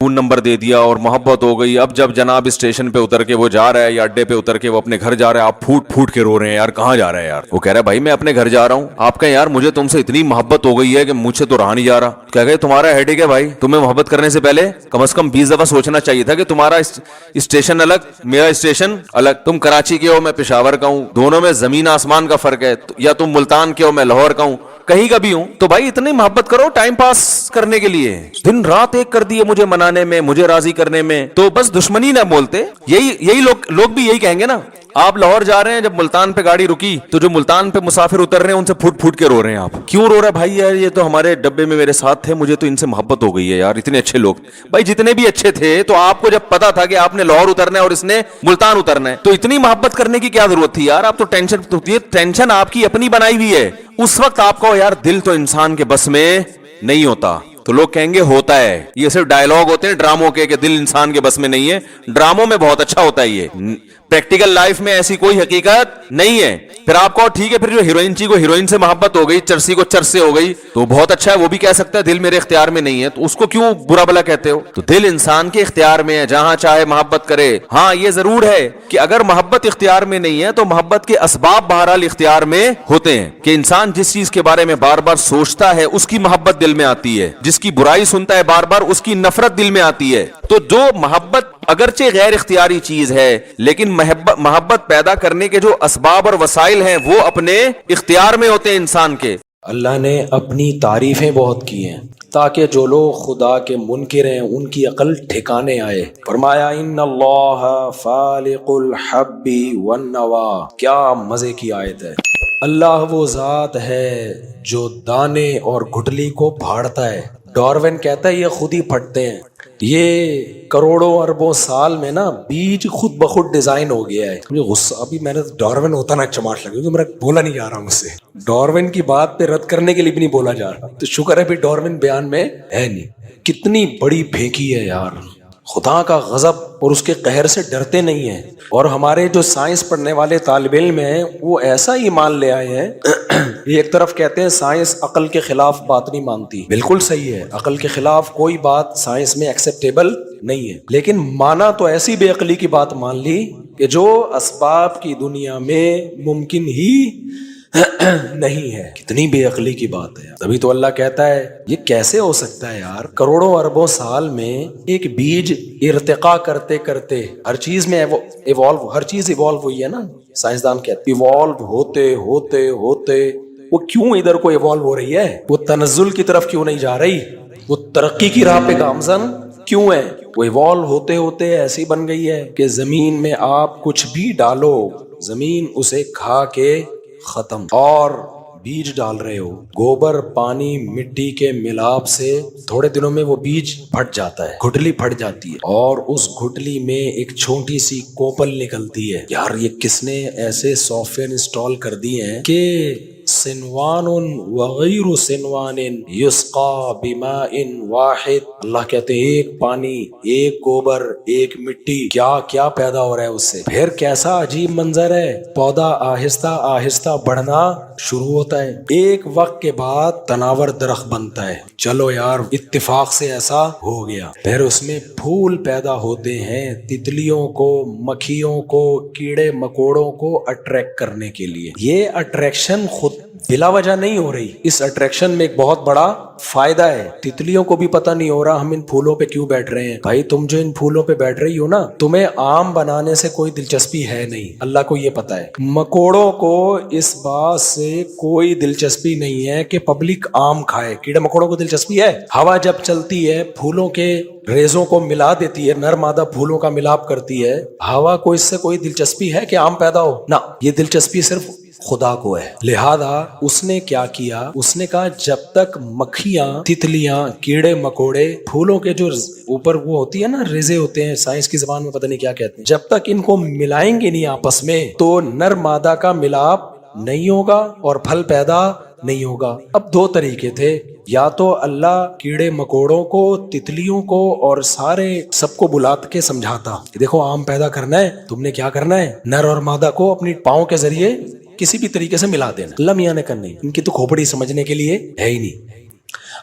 فون نمبر دے دیا اور محبت ہو گئی. اب جب جناب اسٹیشن پہ اتر کے وہ جا رہا ہے, یا اڈے پہ اتر کے وہ اپنے گھر جا رہا ہے, آپ پھوٹ پھوٹ کے رو رہے ہیں, یار کہاں جا رہا ہے یار. وہ کہہ رہا ہے بھائی میں اپنے گھر جا رہا ہوں. آپ کہیں یار مجھے تم سے اتنی محبت ہو گئی ہے کہ مجھ سے تو رہا نہیں جا رہا. کیا کہ تمہارا ہیڈک ہے بھائی, تمہیں محبت کرنے سے پہلے کم از کم 20 دفعہ سوچنا چاہیے تھا کہ تمہارا اسٹیشن الگ, میرا اسٹیشن الگ. تم کراچی کے ہو, میں پشاور کا ہوں, دونوں میں زمین آسمان کا فرق ہے. یا تم ملتان کے ہو, میں لاہور کا ہوں, کہیں کا بھی ہوں. تو بھائی اتنی محبت کرو ٹائم پاس کرنے کے لیے, دن رات ایک کر دیے مجھے منانے میں, مجھے راضی کرنے میں, تو بس دشمنی نہ بولتے. یہی لوگ بھی یہی کہیں گے نا. آپ لاہور جا رہے ہیں, جب ملتان پہ گاڑی رکی تو جو ملتان پہ مسافر اتر رہے ہیں ان سے پھوٹ پھوٹ کے رو رہے ہیں. آپ کیوں رو رہے ہیں بھائی؟ یار یہ تو ہمارے ڈبے میں میرے ساتھ تھے, مجھے تو ان سے محبت ہو گئی ہے یار, اتنے اچھے لوگ. بھائی جتنے بھی اچھے تھے, تو آپ کو جب پتا تھا کہ آپ نے لاہور اترنا ہے اور اس نے ملتان اترنا ہے, تو اتنی محبت کرنے کی کیا ضرورت تھی یار؟ آپ تو ٹینشن آپ کی اپنی بنائی ہوئی ہے. اس وقت آپ کو یار دل تو انسان کے بس میں نہیں ہوتا. تو لوگ کہیں گے ہوتا ہے، یہ صرف ڈائلگ ہوتے ہیں ڈراموں کے کہ دل انسان کے بس میں نہیں ہے، ڈراموں میں بہت اچھا ہوتا ہے، یہ پریکٹیکل لائف میں ایسی کوئی حقیقت نہیں ہے۔ پھر آپ کو ٹھیک ہے، پھر جو ہیروئن چی کو ہیروئن سے محبت ہو گئی، چرسی کو چرس سے ہو گئی تو بہت اچھا ہے، وہ بھی کہہ سکتا ہے دل میرے اختیار میں نہیں ہے، تو اس کو کیوں برا بلا کہتے ہو؟ تو دل انسان کے اختیار میں ہے، جہاں چاہے محبت کرے۔ ہاں یہ ضرور ہے کہ اگر محبت اختیار میں نہیں ہے تو محبت کے اسباب بہرحال اختیار میں ہوتے ہیں، کہ انسان جس چیز کے بارے میں بار بار سوچتا ہے اس کی محبت دل میں آتی ہے، جس کی برائی سنتا ہے بار بار اس کی نفرت دل میں آتی ہے۔ تو جو محبت اگرچہ غیر اختیاری چیز ہے لیکن محبت پیدا کرنے کے جو اسباب اور وسائل ہیں وہ اپنے اختیار میں ہوتے ہیں انسان کے۔ اللہ نے اپنی تعریفیں بہت کی ہیں تاکہ جو لوگ خدا کے منکر ہیں ان کی عقل ٹھکانے آئے۔ فرمایا ان اللہ فالق الحب والنوا، کیا مزے کی آیت ہے۔ اللہ وہ ذات ہے جو دانے اور گٹلی کو پھاڑتا ہے۔ ڈاروین کہتا ہے یہ خود ہی پھٹتے ہیں، یہ کروڑوں اربوں سال میں نا بیج خود بخود ڈیزائن ہو گیا ہے۔ مجھے غصہ ابھی میں نے ڈاروین ہوتا نا چماٹ لگا، کیونکہ میرا بولا نہیں جا رہا مجھ سے، ڈاروین کی بات پہ رد کرنے کے لیے بھی نہیں بولا جا رہا، تو شکر ہے بھی ڈاروین بیان میں ہے نہیں۔ کتنی بڑی پھینکی ہے یار، خدا کا غضب اور اس کے قہر سے ڈرتے نہیں ہیں۔ اور ہمارے جو سائنس پڑھنے والے طالب علم ہیں وہ ایسا ایمان لے آئے ہیں، یہ ایک طرف کہتے ہیں سائنس عقل کے خلاف بات نہیں مانتی، بالکل صحیح ہے، عقل کے خلاف کوئی بات سائنس میں ایکسیپٹیبل نہیں ہے، لیکن مانا تو ایسی بے عقلی کی بات مان لی کہ جو اسباب کی دنیا میں ممکن ہی نہیں ہے۔ کتنی بے عقلی کی بات ہے۔ تبھی تو اللہ کہتا ہے یہ کیسے ہو سکتا ہے یار، کروڑوں اربوں سال میں ایک بیج ارتقا کرتے کرتے ہر چیز میں ایوالو، ہر چیز ایوالو ہوئی ہے نا، سائنسدان کہتے ہیں ایوالو ہوتے ہوتے ہوتے وہ کیوں ادھر کو ایوالو ہو رہی ہے، وہ تنزل کی طرف کیوں نہیں جا رہی، وہ ترقی کی راہ پہ گامزن کیوں ہے؟ وہ ایوالو ہوتے ہوتے ایسی بن گئی ہے کہ زمین میں آپ کچھ بھی ڈالو زمین اسے کھا کے ختم، اور بیج ڈال رہے ہو گوبر پانی مٹی کے ملاپ سے تھوڑے دنوں میں وہ بیج پھٹ جاتا ہے، گھٹلی پھٹ جاتی ہے، اور اس گھٹلی میں ایک چھوٹی سی کوپل نکلتی ہے۔ یار یہ کس نے ایسے سافٹ ویئر انسٹال کر دیے ہیں کہ سنوان وغیر سنوان یسقا بماء واحد، اللہ کہتے ہیں ایک پانی، ایک گوبر، ایک مٹی، کیا کیا پیدا ہو رہا ہے اس سے۔ پھر کیسا عجیب منظر ہے، پودا آہستہ آہستہ بڑھنا شروع ہوتا ہے، ایک وقت کے بعد تناور درخت بنتا ہے، چلو یار اتفاق سے ایسا ہو گیا، پھر اس میں پھول پیدا ہوتے ہیں تتلیوں کو، مکھیوں کو، کیڑے مکوڑوں کو اٹریکٹ کرنے کے لیے۔ یہ اٹریکشن خود بلا وجہ نہیں ہو رہی، اس اٹریکشن میں ایک بہت بڑا فائدہ ہے۔ تتلیوں کو بھی پتہ نہیں ہو رہا ہم ان پھولوں پہ کیوں بیٹھ رہے ہیں۔ بھائی تم جو ان پھولوں پہ بیٹھ رہی ہو نا، تمہیں آم بنانے سے کوئی دلچسپی ہے نہیں، اللہ کو یہ پتہ ہے۔ مکوڑوں کو اس بات سے کوئی دلچسپی نہیں ہے کہ پبلک آم کھائے، کیڑے مکوڑوں کو دلچسپی ہے۔ ہوا جب چلتی ہے پھولوں کے ریزوں کو ملا دیتی ہے، نر مادہ پھولوں کا ملاپ کرتی ہے، ہوا کو اس سے کوئی دلچسپی ہے کہ آم پیدا ہو؟ نہ، یہ دلچسپی صرف خدا کو ہے۔ لہذا اس نے کیا کیا، اس نے کہا جب تک مکھیاں، تتلیاں، کیڑے مکوڑے پھولوں کے جو اوپر وہ ہوتی ہے نا ریزے ہوتے ہیں، سائنس کی زبان میں پتہ نہیں کیا کہتے ہیں، جب تک ان کو ملائیں گے نہیں آپس میں تو نر مادہ کا ملاپ نہیں ہوگا اور پھل پیدا نہیں ہوگا۔ اب دو طریقے تھے، یا تو اللہ کیڑے مکوڑوں کو، تتلیوں کو اور سارے سب کو بلا کے سمجھاتا کہ دیکھو آم پیدا کرنا ہے، تم نے کیا کرنا ہے، نر اور مادہ کو اپنی پاؤں کے ذریعے کسی بھی طریقے سے ملا دینا۔ اللہ میاں نے کرنا، ان کی تو کھوپڑی سمجھنے کے لیے ہے ہی نہیں۔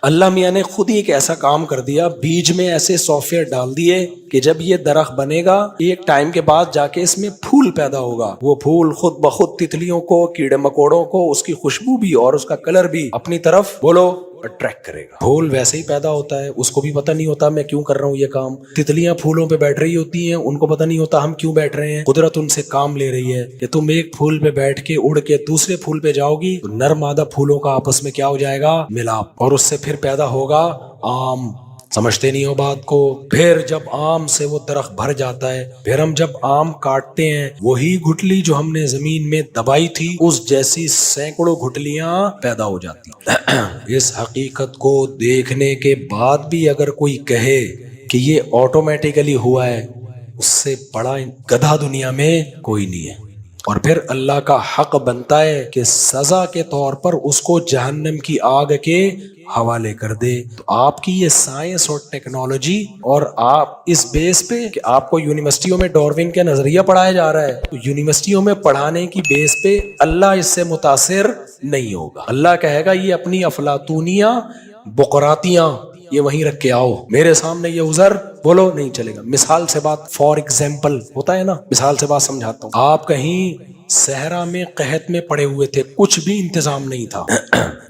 اللہ میاں نے خود ہی ایک ایسا کام کر دیا، بیج میں ایسے سافٹ ویئر ڈال دیے کہ جب یہ درخت بنے گا ایک ٹائم کے بعد جا کے اس میں پھول پیدا ہوگا، وہ پھول خود بخود تتلیوں کو، کیڑے مکوڑوں کو، اس کی خوشبو بھی اور اس کا کلر بھی اپنی طرف بولو اٹریکٹ کرے گا۔ پھول ویسے ہی پیدا ہوتا ہے، اس کو بھی پتہ نہیں ہوتا میں کیوں کر رہا ہوں یہ کام۔ تتلیاں پھولوں پہ بیٹھ رہی ہوتی ہیں، ان کو پتہ نہیں ہوتا ہم کیوں بیٹھ رہے ہیں، قدرت ان سے کام لے رہی ہے کہ تم ایک پھول پہ بیٹھ کے اڑ کے دوسرے پھول پہ جاؤ گی تو نر مادہ پھولوں کا آپس میں کیا ہو جائے گا، ملاپ، اور اس سے پھر پیدا ہوگا آم۔ سمجھتے نہیں ہو بات کو۔ پھر جب آم سے وہ درخت بھر جاتا ہے، پھر ہم جب آم کاٹتے ہیں وہی گھٹلی جو ہم نے زمین میں دبائی تھی اس جیسی سینکڑوں گھٹلیاں پیدا ہو جاتی ہیں۔ اس حقیقت کو دیکھنے کے بعد بھی اگر کوئی کہے کہ یہ آٹومیٹیکلی ہوا ہے، اس سے بڑا گدھا دنیا میں کوئی نہیں ہے۔ اور پھر اللہ کا حق بنتا ہے کہ سزا کے طور پر اس کو جہنم کی آگ کے حوالے کر دے. تو آپ کی یہ سائنس اور ٹیکنالوجی اور آپ اس بیس پہ کہ آپ کو یونیورسٹیوں میں ڈاروین کا نظریہ پڑھایا جا رہا ہے، تو یونیورسٹیوں میں پڑھانے کی بیس پہ اللہ اس سے متاثر نہیں ہوگا. اللہ کہے گا یہ اپنی افلاطونیاں بقراتیاں یہ وہیں رکھ کے آؤ، میرے سامنے یہ عذر بولو نہیں چلے گا. مثال سے بات، فار ایگزامپل ہوتا ہے نا، مثال سے بات سمجھاتا ہوں. آپ کہیں صحرا میں قحط میں پڑے ہوئے تھے، کچھ بھی انتظام نہیں تھا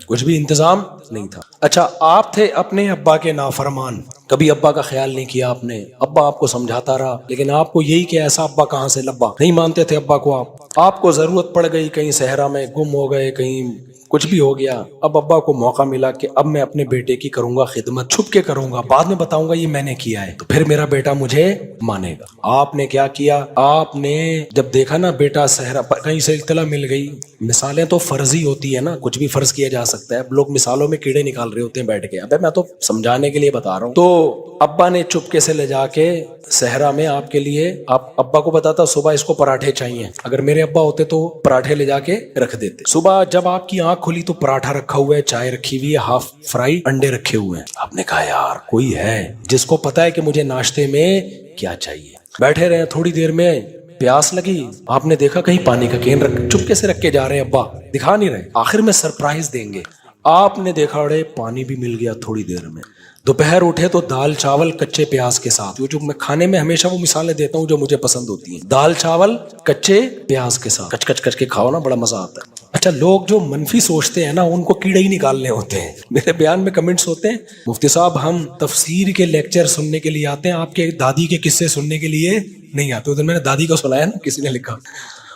کچھ بھی انتظام نہیں تھا. اچھا، آپ تھے اپنے ابا کے نافرمان، کبھی ابا کا خیال نہیں کیا آپ نے، ابا آپ کو سمجھاتا رہا، لیکن آپ کو یہی کہ ایسا ابا کہاں سے لبا، نہیں مانتے تھے ابا کو. آپ کو ضرورت پڑ گئی، کہیں صحرا میں گم ہو گئے، کہیں کچھ بھی ہو گیا. اب ابا کو موقع ملا کہ اب میں اپنے بیٹے کی کروں گا خدمت، چھپ کے کروں گا، بعد میں بتاؤں گا یہ میں نے کیا ہے، تو پھر میرا بیٹا مجھے مانے گا. آپ نے کیا کیا؟ آپ نے جب دیکھا نا بیٹا صحرا کہیں سے اطلاع مل گئی، مثالیں تو فرضی ہوتی ہے نا، کچھ بھی فرض کیا جا سکتا ہے. لوگ مثالوں میں کیڑے نکال رہے ہوتے ہیں بیٹھ کے، ابے میں تو سمجھانے کے لیے بتا رہا ہوں. تو ابا نے چپکے سے لے جا کے صحرا میں آپ کے لیے، آپ ابا کو بتاتا صبح اس کو پراٹھے چاہیے، اگر میرے ابا ہوتے تو پراٹھے لے جا کے رکھ دیتے. صبح جب آپ کی آنکھ کھلی تو پراٹھا رکھا ہوا ہے، چائے رکھی ہوئی ہے، ہاف فرائی انڈے رکھے ہوئے ہیں. آپ نے کہا یار کوئی ہے جس کو پتا ہے کہ مجھے ناشتے میں کیا چاہیے. بیٹھے رہے، تھوڑی دیر میں پیاس لگی، آپ نے دیکھا کہیں پانی کا کین چپکے سے رکھ کے جا رہے ہیں، ابا دکھا نہیں رہے، آخر میں سرپرائز دیں گے. آپ نے دیکھا اڑے پانی بھی مل گیا تھوڑی دیر میں. دوپہر اٹھے تو دال چاول کچے پیاز کے ساتھ، جو میں کھانے میں ہمیشہ وہ مثالیں دیتا ہوں جو مجھے پسند ہوتی ہیں، دال چاول کچے پیاز کے ساتھ، کچ کچ کچ کے کھاؤ نا، بڑا مزہ آتا ہے. اچھا، لوگ جو منفی سوچتے ہیں نا ان کو کیڑے ہی نکالنے ہوتے ہیں. میرے بیان میں کمنٹس ہوتے ہیں، مفتی صاحب ہم تفسیر کے لیکچر سننے کے لیے آتے ہیں، آپ کے دادی کے قصے سننے کے لیے نہیں آتے. ادھر میں نے دادی کو سنایا نا، کسی نے لکھا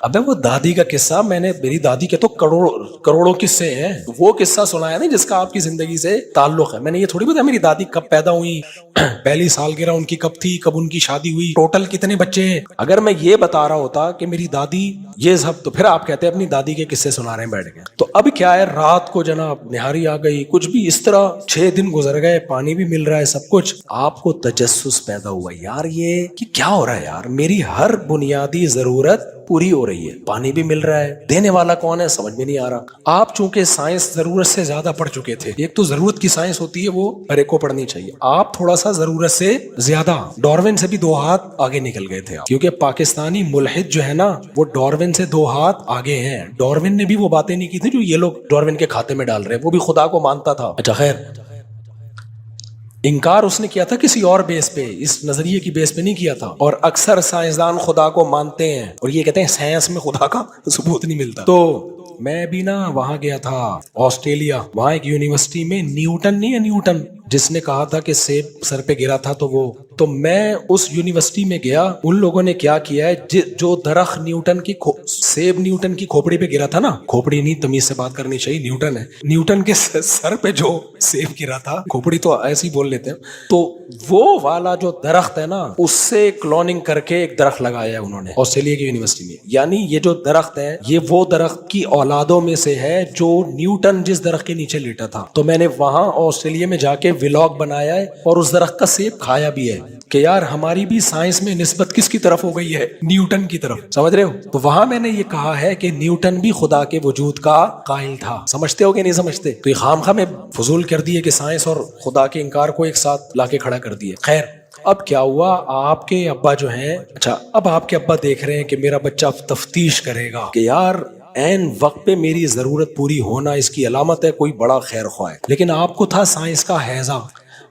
ابے وہ دادی کا قصہ، میری دادی کے تو کروڑوں قصے ہیں، وہ قصہ سنایا نہیں جس کا آپ کی زندگی سے تعلق ہے. میں نے یہ تھوڑی بتایا میری دادی کب پیدا ہوئی، پہلی سالگرہ ان کی کب تھی، کب ان کی شادی ہوئی، ٹوٹل کتنے بچے ہیں. اگر میں یہ بتا رہا ہوتا کہ میری دادی یہ سب، تو پھر آپ کہتے ہیں اپنی دادی کے قصے سنا رہے ہیں بیٹھ گئے. تو اب کیا ہے، رات کو جناب نہاری آ گئی، کچھ بھی اس طرح 6 دن گزر گئے، پانی بھی مل رہا ہے، سب کچھ. آپ کو تجسس پیدا ہوا، یار یہ کہ کیا ہو رہا ہے، یار میری ہر بنیادی ضرورت پوری ہو رہی ہے، پانی بھی مل رہا ہے، دینے والا کون ہے سمجھ میں نہیں آ رہا. آپ چونکہ سائنس ضرورت سے زیادہ پڑھ چکے تھے، ایک تو ضرورت کی سائنس ہوتی ہے وہ ہر ایک کو پڑھنی چاہیے، آپ تھوڑا سا ضرورت سے زیادہ ڈاروین سے بھی 2 ہاتھ آگے نکل گئے تھے. کیونکہ پاکستانی ملحد جو ہے نا وہ ڈاروین سے 2 ہاتھ آگے ہیں. ڈاروین نے بھی وہ باتیں نہیں کی تھی جو یہ لوگ ڈاروین کے کھاتے میں ڈال رہے ہیں، وہ بھی خدا کو مانتا تھا. اچھا خیر، انکار اس نے کیا تھا کسی اور بیس پہ، اس نظریے کی بیس پہ نہیں کیا تھا. اور اکثر سائنسدان خدا کو مانتے ہیں اور یہ کہتے ہیں سائنس میں خدا کا ثبوت نہیں ملتا. تو میں بھی نا وہاں گیا تھا آسٹریلیا، وہاں ایک یونیورسٹی میں نیوٹن نہیں ہے، نیوٹن جس نے کہا تھا کہ سیب سر پہ گرا تھا، تو میں اس یونیورسٹی میں گیا. ان لوگوں نے کیا کیا ہے، جو درخت نیوٹن کی سیب نیوٹن کی کھوپڑی پہ گرا تھا نا، کھوپڑی نہیں تمیز سے بات کرنی چاہیے، نیوٹن ہے، نیوٹن کے سر پہ جو سیب گرا تھا، کھوپڑی تو ایسے ہی بول لیتے ہیں، تو وہ والا جو درخت ہے نا اس سے کلوننگ کر کے ایک درخت لگایا ہے انہوں نے آسٹریلیا کی یونیورسٹی میں. یعنی یہ جو درخت ہے یہ وہ درخت کی اولادوں میں سے ہے جو نیوٹن جس درخت کے نیچے لیٹا تھا. تو میں نے وہاں آسٹریلیا میں جا کے ولاگ بنایا ہے اور اس درخت کا سیب کھایا بھی ہے کہ یار ہماری بھی سائنس میں نسبت کس کی طرف ہو گئی ہے، نیوٹن کی طرف، سمجھ رہے ہو. تو وہاں میں نے یہ کہا ہے کہ نیوٹن بھی خدا کے وجود کا قائل تھا. سمجھتے ہو کہ نہیں سمجھتے؟ تو یہ خام خواہ میں فضول کر دیے کہ سائنس اور خدا کے انکار کو ایک ساتھ لا کے کھڑا کر دیے. خیر، اب کیا ہوا، آپ کے ابا جو ہیں، اچھا اب آپ کے ابا دیکھ رہے ہیں کہ میرا بچہ تفتیش کرے گا کہ یار این وقت پہ میری ضرورت پوری ہونا اس کی علامت ہے، کوئی بڑا خیر خواہ ہے. لیکن آپ کو تھا سائنس کا ہیضہ.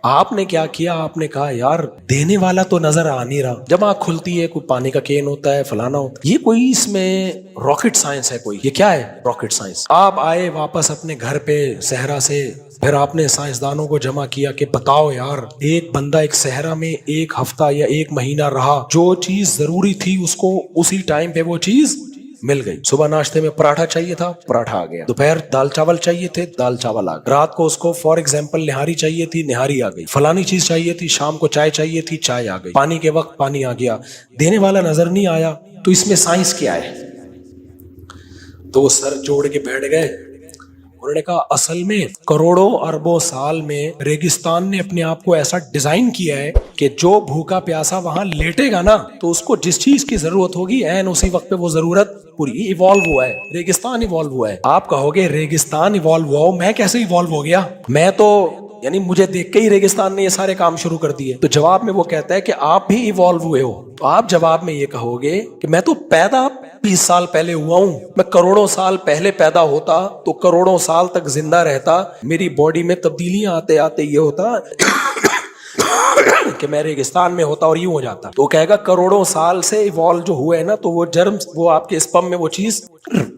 آپ نے کیا کیا، آپ نے کہا یار دینے والا تو نظر آ نہیں رہا. جب آنکھ کھلتی ہے کوئی پانی کا کین ہوتا ہے، فلانا ہوتا ہے، یہ کوئی اس میں راکٹ سائنس ہے، کوئی یہ کیا ہے راکٹ سائنس. آپ آئے واپس اپنے گھر پہ صحرا سے، پھر آپ نے سائنسدانوں کو جمع کیا کہ بتاؤ یار ایک بندہ ایک صحرا میں 1 ہفتہ یا 1 مہینہ رہا، جو چیز ضروری تھی اس کو اسی ٹائم پہ وہ چیز مل گئی. صبح ناشتے میں پراٹھا چاہیے تھا، پراٹھا آ گیا. دوپہر دال چاول چاہیے تھے، دال چاول آ گئے. رات کو اس کو فار ایگزامپل نہاری چاہیے تھی، نہاری آ گئی. فلانی چیز چاہیے تھی، شام کو چائے چاہیے تھی، چائے آ گئی. پانی کے وقت پانی آ گیا. دینے والا نظر نہیں آیا، تو اس میں سائنس کیا ہے؟ تو وہ سر جوڑ کے بیٹھ گئے. انہوں نے کہا اصل میں کروڑوں اربوں سال میں ریگستان نے اپنے آپ کو ایسا ڈیزائن کیا ہے کہ جو بھوکا پیاسا وہاں لیٹے گا نا تو اس کو جس چیز کی ضرورت ہوگی عین اسی وقت پہ وہ ضرورت پوری ایوالو ہوا ہے, ریگستان ایوالو ہوا ہے. آپ کہو گے ریگستان ایوالو ہوا ہو, میں کیسے ایوالو ہو گیا, میں تو یعنی مجھے دیکھ کے ہی ریگستان نے یہ سارے کام شروع کر دیے. تو جواب میں وہ کہتا ہے کہ آپ بھی ایوالو ہوئے ہو. تو آپ جواب میں یہ کہو گے کہ میں تو پیدا 20 سال پہلے ہوا ہوں, میں کروڑوں سال پہلے پیدا ہوتا تو کروڑوں سال تک زندہ رہتا, میری باڈی میں تبدیلیاں آتے آتے یہ ہوتا کہ میں ریگستان میں ہوتا اور یوں ہو جاتا. تو کہے گا کروڑوں سال سے ایوالو جو ہوئے ہیں نا, تو وہ جرمز, وہ آپ کے اسپم میں وہ چیز,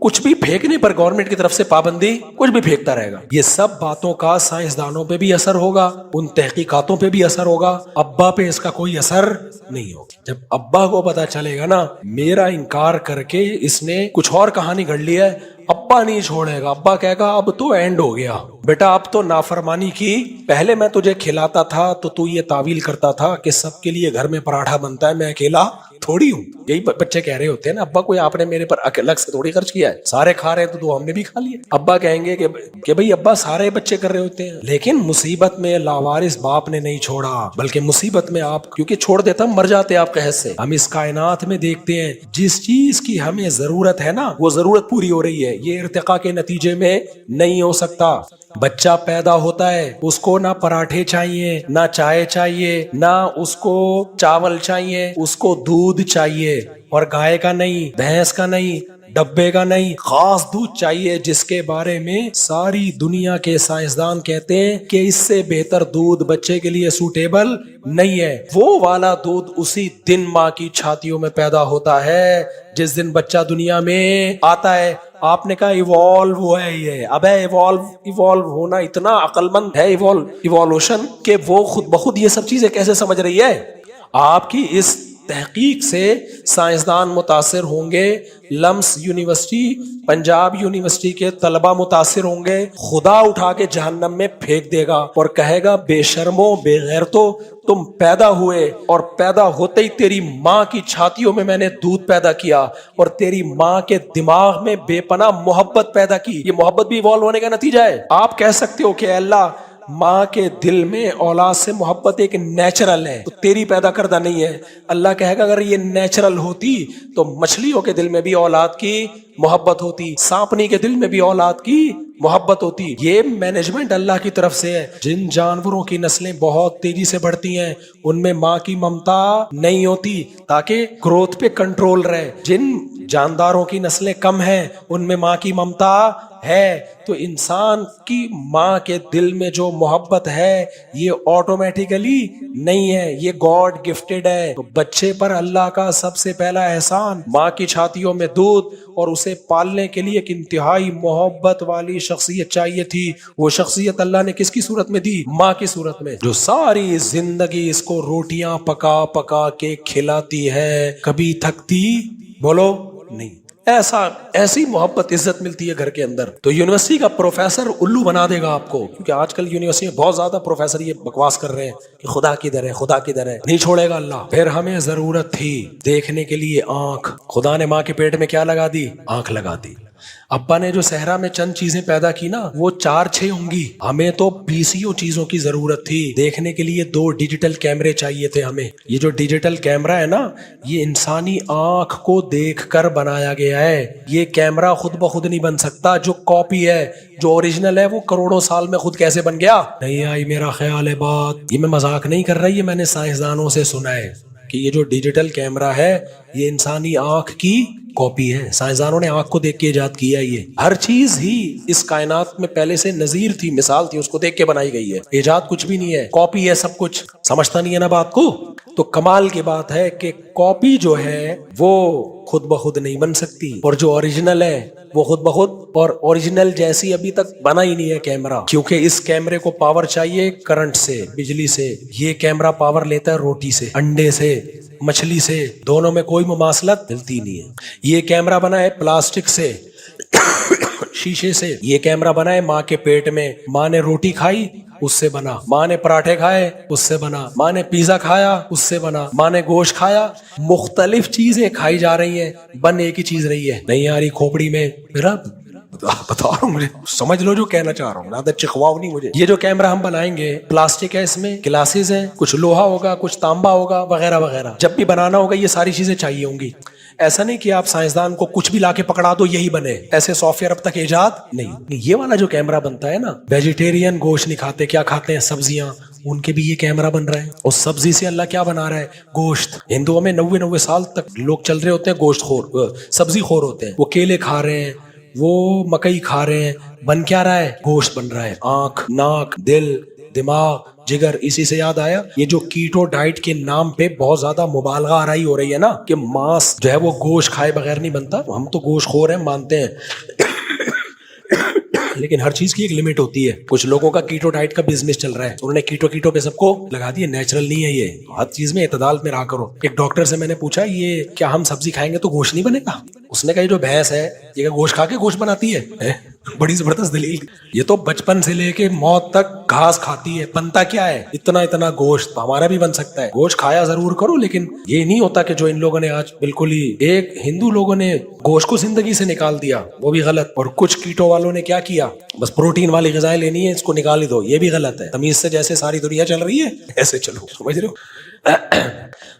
کچھ بھی پھینکنے پر گورنمنٹ کی طرف سے پابندی, کچھ بھی پھینکتا رہے گا. یہ سب باتوں کا سائنسدانوں پہ بھی اثر ہوگا, ان تحقیقاتوں پہ بھی اثر ہوگا, ابا پہ اس کا کوئی اثر نہیں ہوگا. جب ابا کو پتا چلے گا نا میرا انکار کر کے اس نے کچھ اور کہانی گھڑ لی ہے, ابا نہیں چھوڑے گا. ابا کہے گا اب تو اینڈ ہو گیا بیٹا, اب تو نافرمانی کی. پہلے میں تجھے کھلاتا تھا تو یہ تعویل کرتا تھا کہ سب کے لیے گھر میں پراٹھا بنتا ہے, میں اکیلا تھوڑی ہوں. یہی بچے کہہ رہے ہوتے ہیں نا, ابا کوئی آپ نے میرے پر الگ سے تھوڑی خرچ کیا ہے, سارے کھا رہے ہیں تو ہم نے بھی کھا لیا. ابا کہیں گے کہ بھئی ابا سارے بچے کر رہے ہوتے ہیں, لیکن مصیبت میں لاوارث باپ نے نہیں چھوڑا, بلکہ مصیبت میں آپ, کیونکہ چھوڑ دیتا مر جاتے آپ قحط سے. ہم اس کائنات میں دیکھتے ہیں جس چیز کی ہمیں ضرورت ہے نا, وہ ضرورت پوری ہو رہی ہے. یہ ارتقاء کے نتیجے میں نہیں ہو سکتا. بچہ پیدا ہوتا ہے, اس کو نہ پراٹھے چاہیے, نہ چائے چاہیے, نہ اس کو چاول چاہیے, اس کو دودھ چاہیے, اور گائے کا نہیں, بھینس کا نہیں, ڈبے کا نہیں, خاص دودھ چاہیے جس کے بارے میں ساری دنیا کے سائنسدان کہتے ہیں کہ اس سے بہتر دودھ بچے کے لیے سوٹیبل نہیں ہے. وہ والا دودھ اسی دن ماں کی چھاتیوں میں پیدا ہوتا ہے جس دن بچہ دنیا میں آتا ہے. آپ نے کہا ایوالو ہوا ہے یہ, اب ہے ایوالو ہونا اتنا عقل مند ہے ایوالوشن کہ وہ خود بخود یہ سب چیزیں کیسے سمجھ رہی ہے. آپ کی اس تحقیق سے سائنسدان متاثر ہوں گے, لمس یونیورسٹی, پنجاب یونیورسٹی کے طلبہ متاثر ہوں گے. خدا اٹھا کے جہنم میں پھینک دے گا اور کہے گا بے شرمو بے غیرتو, تم پیدا ہوئے اور پیدا ہوتے ہی تیری ماں کی چھاتیوں میں نے دودھ پیدا کیا اور تیری ماں کے دماغ میں بے پناہ محبت پیدا کی. یہ محبت بھی ایوالو ہونے کا نتیجہ ہے. آپ کہہ سکتے ہو کہ اے اللہ ماں کے دل میں اولاد سے محبت ایک نیچرل ہے, تو تیری پیدا کردہ نہیں ہے. اللہ کہے گا اگر یہ نیچرل ہوتی تو مچھلیوں کے دل میں بھی اولاد کی محبت ہوتی, سانپنی کے دل میں بھی اولاد کی محبت ہوتی. یہ مینجمنٹ اللہ کی طرف سے ہے. جن جانوروں کی نسلیں بہت تیزی سے بڑھتی ہیں ان میں ماں کی ممتا نہیں ہوتی تاکہ گروتھ پہ کنٹرول رہے. جن جانداروں کی نسلیں کم ہیں ان میں ماں کی ممتا ہے. تو انسان کی ماں کے دل میں جو محبت ہے یہ آٹومیٹیکلی نہیں ہے, یہ گاڈ گفٹڈ ہے. تو بچے پر اللہ کا سب سے پہلا احسان ماں کی چھاتیوں میں دودھ, اور اسے پالنے کے لیے ایک انتہائی محبت والی شخصیت چاہیے تھی. وہ شخصیت اللہ نے کس کی صورت میں دی؟ ماں کی صورت میں, جو ساری زندگی اس کو روٹیاں پکا پکا کے کھلاتی ہے, کبھی تھکتی بولو نہیں. ایسی محبت عزت ملتی ہے گھر کے اندر. تو یونیورسٹی کا پروفیسر الو بنا دے گا آپ کو, کیونکہ آج کل یونیورسٹی میں بہت زیادہ پروفیسر یہ بکواس کر رہے ہیں کہ خدا کدھر ہے, خدا کدھر ہے. نہیں چھوڑے گا اللہ. پھر ہمیں ضرورت تھی دیکھنے کے لیے آنکھ, خدا نے ماں کے پیٹ میں کیا لگا دی؟ آنکھ لگا دی. ابا نے جو صحرا میں چند چیزیں پیدا کی نا وہ 4-6 ہوں گی, ہمیں تو 20 چیزوں کی ضرورت تھی. دیکھنے کے لیے 2 ڈیجیٹل کیمرے چاہیے تھے ہمیں. یہ جو ڈیجیٹل کیمرہ ہے نا یہ انسانی آنکھ کو دیکھ کر بنایا گیا ہے. یہ کیمرہ خود بخود نہیں بن سکتا. جو کاپی ہے, جو اوریجنل ہے, وہ کروڑوں سال میں خود کیسے بن گیا؟ نہیں آئی میرا خیال ہے بات. یہ میں مذاق نہیں کر رہی, یہ میں نے سائنسدانوں سے سنا ہے کہ یہ جو ڈیجیٹل کیمرہ ہے یہ انسانی آنکھ کی کاپی ہے. سائنسدانوں نے آنکھ کو دیکھ کے ایجاد کیا ہے. یہ ہر چیز ہی اس کائنات میں پہلے سے نظیر تھی, مثال تھی, اس کو دیکھ کے بنائی گئی ہے. ایجاد کچھ بھی نہیں ہے, کاپی ہے سب کچھ. سمجھتا نہیں ہے نا بات کو. تو کمال کی بات ہے کہ کاپی جو ہے وہ خود بخود نہیں بن سکتی, اور جو اوریجنل ہے وہ خود بخود, اور اوریجنل جیسی ابھی تک بنا ہی نہیں ہے کیمرہ, کیونکہ اس کیمرے کو پاور چاہیے کرنٹ سے, بجلی سے. یہ کیمرہ پاور لیتا ہے روٹی سے, انڈے سے, مچھلی سے. دونوں میں کوئی مماثلت ملتی نہیں ہے. یہ کیمرہ بنا ہے پلاسٹک سے, شیشے سے. یہ کیمرہ بنا ہے ماں کے پیٹ میں, ماں نے روٹی کھائی اس سے بنا, ماں نے پراٹھے کھائے اس سے بنا, ماں نے پیزا کھایا اس سے بنا, ماں نے گوشت کھایا. مختلف چیزیں کھائی جا رہی ہیں, بن ایک ہی چیز رہی ہے. نہیں آ رہی کھوپڑی میں میرا بتا رہا ہوں, مجھے سمجھ لو جو کہنا چاہ رہا ہوں, زیادہ چکھواؤ نہیں مجھے. یہ جو کیمرہ ہم بنائیں گے پلاسٹک ہے, اس میں گلاسز ہیں, کچھ لوہا ہوگا, کچھ تانبا ہوگا, وغیرہ وغیرہ. جب بھی بنانا ہوگا یہ ساری چیزیں چاہیے ہوں گی. ایسا نہیں کہ آپ سائنسدان کو کچھ بھی لا کے پکڑا دو یہی بنے، ایسے سافٹ ویئر اب تک ایجاد نہیں۔ یہ والا جو کیمرہ بنتا ہے نا، ویجیٹیرین گوشت نہیں کھاتے، کیا کھاتے ہیں؟ سبزیاں، ان کے بھی یہ کیمرہ بن رہا ہے، اور سبزی سے اللہ کیا بنا رہا ہے؟ گوشت۔ ہندوؤں میں 90 سال تک لوگ چل رہے ہوتے ہیں گوشت خور، سبزی خور ہوتے ہیں، وہ کیلے کھا رہے ہیں، وہ مکئی کھا رہے ہیں، بن کیا رہا ہے؟ گوشت بن رہا ہے۔ آنکھ، ناک، دل، دماغ، جگر۔ اسی سے یاد آیا، یہ جو کیٹو ڈائٹ کے نام پہ بہت زیادہ مبالغہ آرائی ہو رہی ہے نا، کہ ماس جو ہے وہ گوشت کھائے بغیر نہیں بنتا، ہم تو گوشت خور ہیں، مانتے ہیں، لیکن ہر چیز کی ایک لمٹ ہوتی ہے۔ کچھ لوگوں کا کیٹو ڈائٹ کا بزنس چل رہا ہے، انہوں نے کیٹو پہ سب کو لگا دیا، نیچرل نہیں ہے یہ، ہر چیز میں اعتدال میں رہا کرو۔ ایک ڈاکٹر سے میں نے پوچھا، یہ کیا ہم سبزی کھائیں گے تو گوشت نہیں بنے گا؟ اس نے کہا یہ جو بھینس ہے یہ گوشت کھا کے گوشت بناتی ہے؟ بڑی زبردست دلیل۔ یہ تو بچپن سے لے کے موت تک گھاس کھاتی ہے، بنتا کیا ہے؟ اتنا گوشت ہمارا بھی بن سکتا ہے۔ گوشت کھایا ضرور کرو، لیکن یہ نہیں ہوتا کہ جو ان لوگوں نے آج بالکل ہی، ایک ہندو لوگوں نے گوشت کو زندگی سے نکال دیا، وہ بھی غلط، اور کچھ کیٹو والوں نے کیا کیا، بس پروٹین والی غذائیں لینی ہے، اس کو نکال ہی دو، یہ بھی غلط ہے۔ تمیز سے جیسے ساری دنیا چل رہی ہے ایسے چلو، سمجھ رہے ہو؟